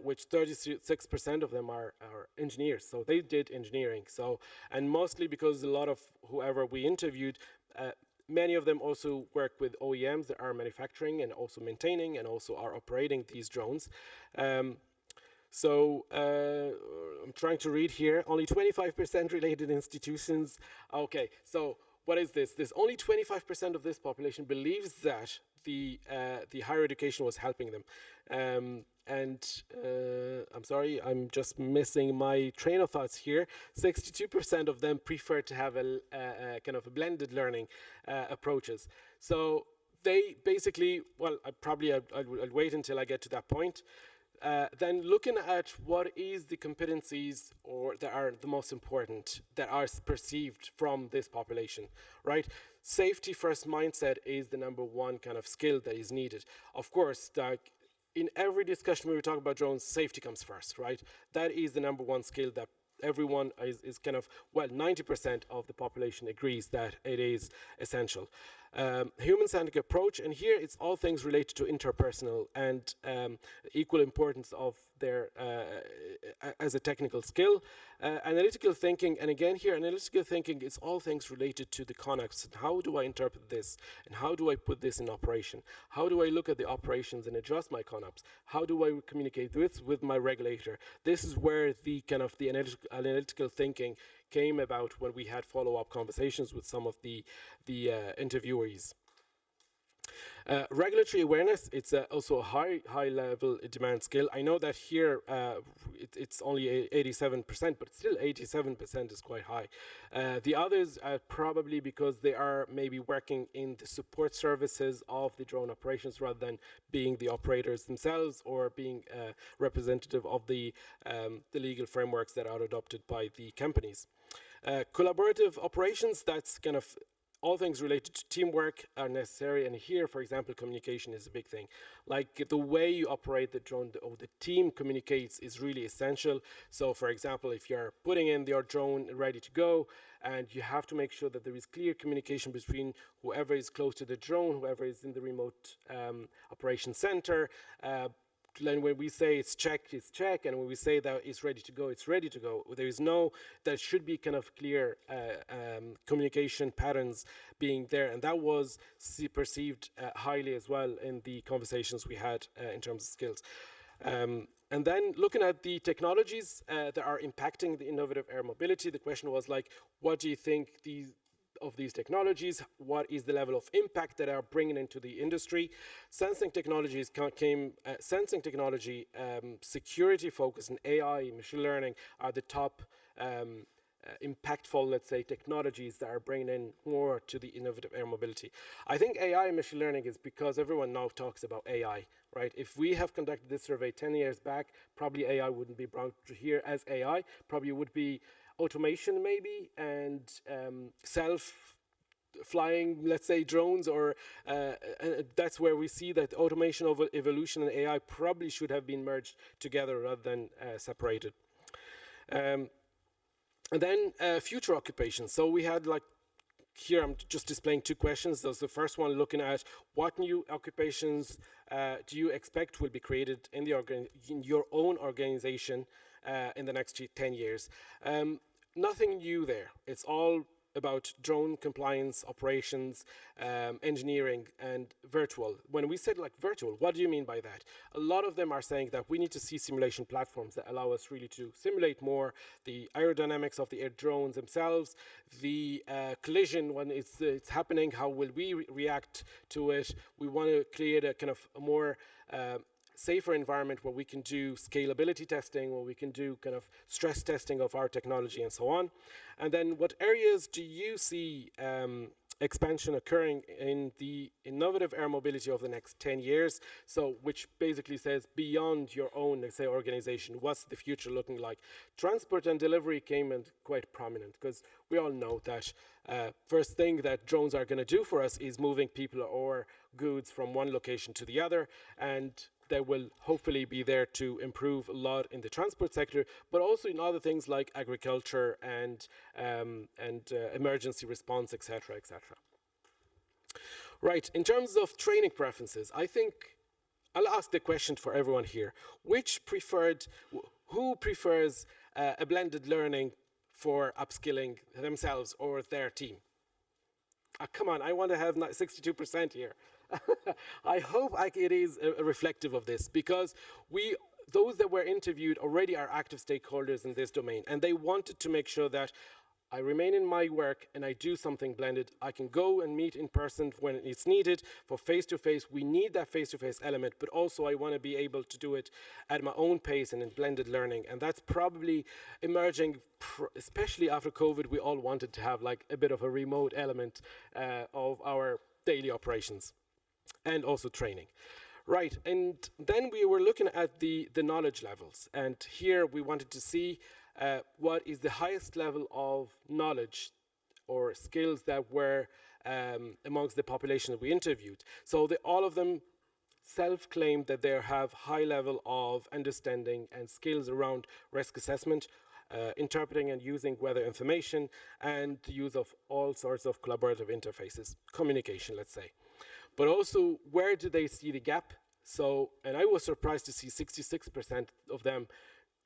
Speaker 3: which 36% of them are engineers, so they did engineering. So, and mostly because a lot of whoever we interviewed, many of them also work with OEMs that are manufacturing and also maintaining and also are operating these drones. So I'm trying to read here. Only 25% related institutions. Okay, so what is this? This only 25% of this population believes that the higher education was helping them. I'm sorry, I'm just missing my train of thoughts here. 62% of them prefer to have a kind of a blended learning approaches. So they basically, well, I'll wait until I get to that point. Then looking at what is the competencies or that are the most important that are perceived from this population, right? Safety first mindset is the number one kind of skill that is needed. Of course, like in every discussion when we talk about drones, safety comes first, right? That is the number one skill that everyone is kind of, well, 90% of the population agrees that it is essential. Human-centric approach, and here it's all things related to interpersonal and equal importance of their as a technical skill. Analytical thinking, and again here, analytical thinking is all things related to the context. How do I interpret this, and how do I put this in operation? How do I look at the operations and adjust my concepts? How do I communicate this with my regulator? This is where the kind of the analytical thinking came about when we had follow-up conversations with some of the interviewees. Regulatory awareness, it's also a high level demand skill. I know that here it's only 87%, but still 87% is quite high. The others are probably because they are maybe working in the support services of the drone operations rather than being the operators themselves or being representative of the legal frameworks that are adopted by the companies. Collaborative operations, that's kind of all things related to teamwork are necessary, and here, for example, communication is a big thing. Like the way you operate the drone, or the team communicates is really essential. So, for example, if you're putting in your drone ready to go, and you have to make sure that there is clear communication between whoever is close to the drone, whoever is in the remote operation center. Then when we say it's check, and when we say that it's ready to go, it's ready to go. There is no, there should be kind of clear communication patterns being there, and that was perceived highly as well in the conversations we had in terms of skills. And then looking at the technologies that are impacting the innovative air mobility, the question was like, what do you think of these technologies? What is the level of impact that are bringing into the industry? Sensing technologies sensing technology, security focus, and AI, machine learning are the top impactful, let's say, technologies that are bringing in more to the innovative air mobility. I think AI and machine learning is because everyone now talks about AI, right? If we have conducted this survey 10 years back, probably AI wouldn't be brought here as AI, probably would be automation maybe, and self-flying, let's say, drones, or that's where we see that automation of evolution and AI probably should have been merged together rather than separated. And then future occupations. So we had like, here I'm just displaying two questions. There's the first one looking at what new occupations do you expect will be created in your own organization in the next 10 years. Nothing new there. It's all about drone compliance, operations, engineering, and virtual. When we said like virtual, what do you mean by that? A lot of them are saying that we need to see simulation platforms that allow us really to simulate more the aerodynamics of the air drones themselves, the collision when it's happening, how will we react to it? We want to create a kind of a more safer environment where we can do scalability testing, where we can do kind of stress testing of our technology and so on. And then what areas do you see expansion occurring in the innovative air mobility over the next 10 years? So which basically says beyond your own, let's say, organization, what's the future looking like? Transport and delivery came in quite prominent because we all know that first thing that drones are going to do for us is moving people or goods from one location to the other, and they will hopefully be there to improve a lot in the transport sector, but also in other things like agriculture and emergency response, etc., etc. Right, in terms of training preferences, I think I'll ask the question for everyone here. Who prefers a blended learning for upskilling themselves or their team? Come on, I want to have 62% here. I hope it is reflective of this, because those that were interviewed already are active stakeholders in this domain, and they wanted to make sure that I remain in my work and I do something blended. I can go and meet in person when it's needed for face-to-face. We need that face-to-face element, but also I want to be able to do it at my own pace and in blended learning. And that's probably emerging, especially after COVID. We all wanted to have like a bit of a remote element of our daily operations and also training. Right, and then we were looking at the knowledge levels. And here we wanted to see what is the highest level of knowledge or skills that were amongst the population that we interviewed. So all of them self-claimed that they have high level of understanding and skills around risk assessment, interpreting and using weather information, and the use of all sorts of collaborative interfaces, communication, let's say. But also, where do they see the gap? So, and I was surprised to see 66% of them,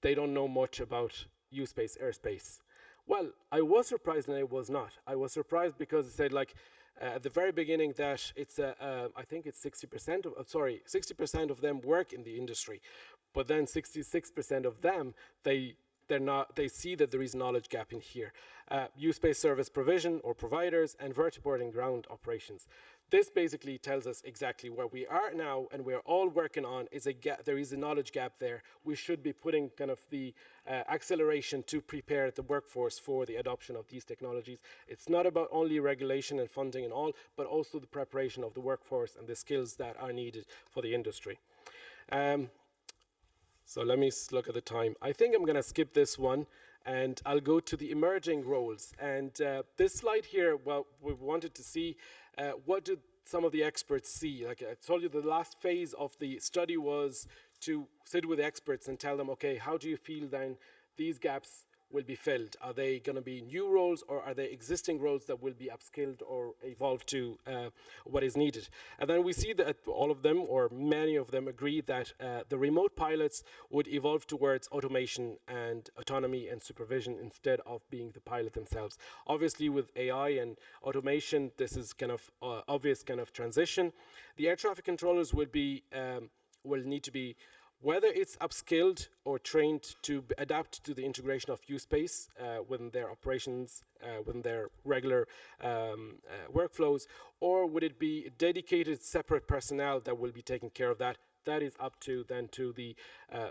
Speaker 3: they don't know much about U-space, airspace. Well, I was surprised and I was not. I was surprised because it said like at the very beginning that it's I think it's 60% of them work in the industry, but then 66% of them, they see that there is knowledge gap in here. U-space service provision or providers and vertiport and ground operations. This basically tells us exactly where we are now and we're all working on is a gap. There is a knowledge gap there. We should be putting kind of the acceleration to prepare the workforce for the adoption of these technologies. It's not about only regulation and funding and all, but also the preparation of the workforce and the skills that are needed for the industry. So let me look at the time. I think I'm going to skip this one and I'll go to the emerging roles. And this slide here, well, we wanted to see what do some of the experts see. Like I told you, the last phase of the study was to sit with experts and tell them, okay, how do you feel then these gaps will be filled? Are they going to be new roles or are they existing roles that will be upskilled or evolved to what is needed? And then we see that all of them or many of them agree that the remote pilots would evolve towards automation and autonomy and supervision instead of being the pilot themselves. Obviously with AI and automation, this is kind of obvious kind of transition. The air traffic controllers will need to be whether it's upskilled or trained to adapt to the integration of U-space within their operations, within their regular workflows, or would it be dedicated separate personnel that will be taking care of that? That is up to then to the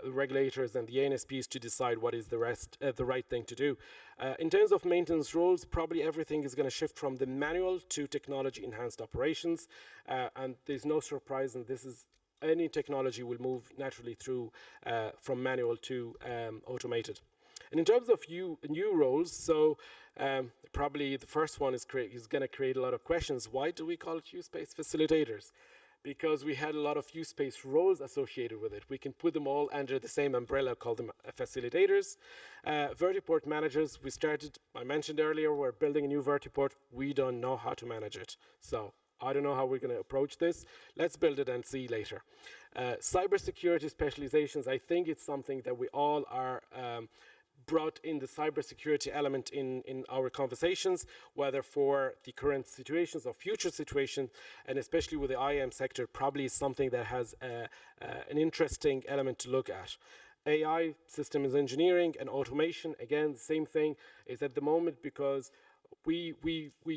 Speaker 3: regulators and the ANSPs to decide what is the right thing to do. In terms of maintenance roles, probably everything is going to shift from the manual to technology-enhanced operations, and there's no surprise, and this is any technology will move naturally through from manual to automated. And in terms of new roles, so probably the first one is going to create a lot of questions. Why do we call it U-space facilitators? Because we had a lot of U-space roles associated with it. We can put them all under the same umbrella, call them facilitators. Vertiport managers, I mentioned earlier, we're building a new vertiport. We don't know how to manage it. So I don't know how we're going to approach this. Let's build it and see later. Cybersecurity specializations, I think it's something that we all are brought in the cybersecurity element in our conversations, whether for the current situations or future situations, and especially with the IAM sector, probably is something that has an interesting element to look at. AI, systems engineering, and automation, again, the same thing is at the moment because we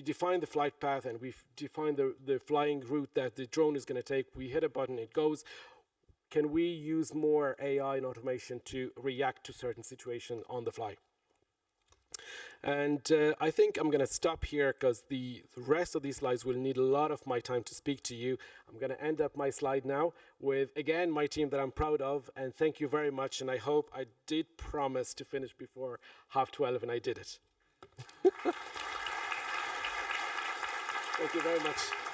Speaker 3: define the flight path and we define the flying route that the drone is going to take. We hit a button, it goes. Can we use more AI and automation to react to certain situations on the fly? And I think I'm going to stop here because the rest of these slides will need a lot of my time to speak to you. I'm going to end up my slide now with, again, my team that I'm proud of. And thank you very much. And I hope I did promise to finish before 12:30 and I did it. Thank you very much.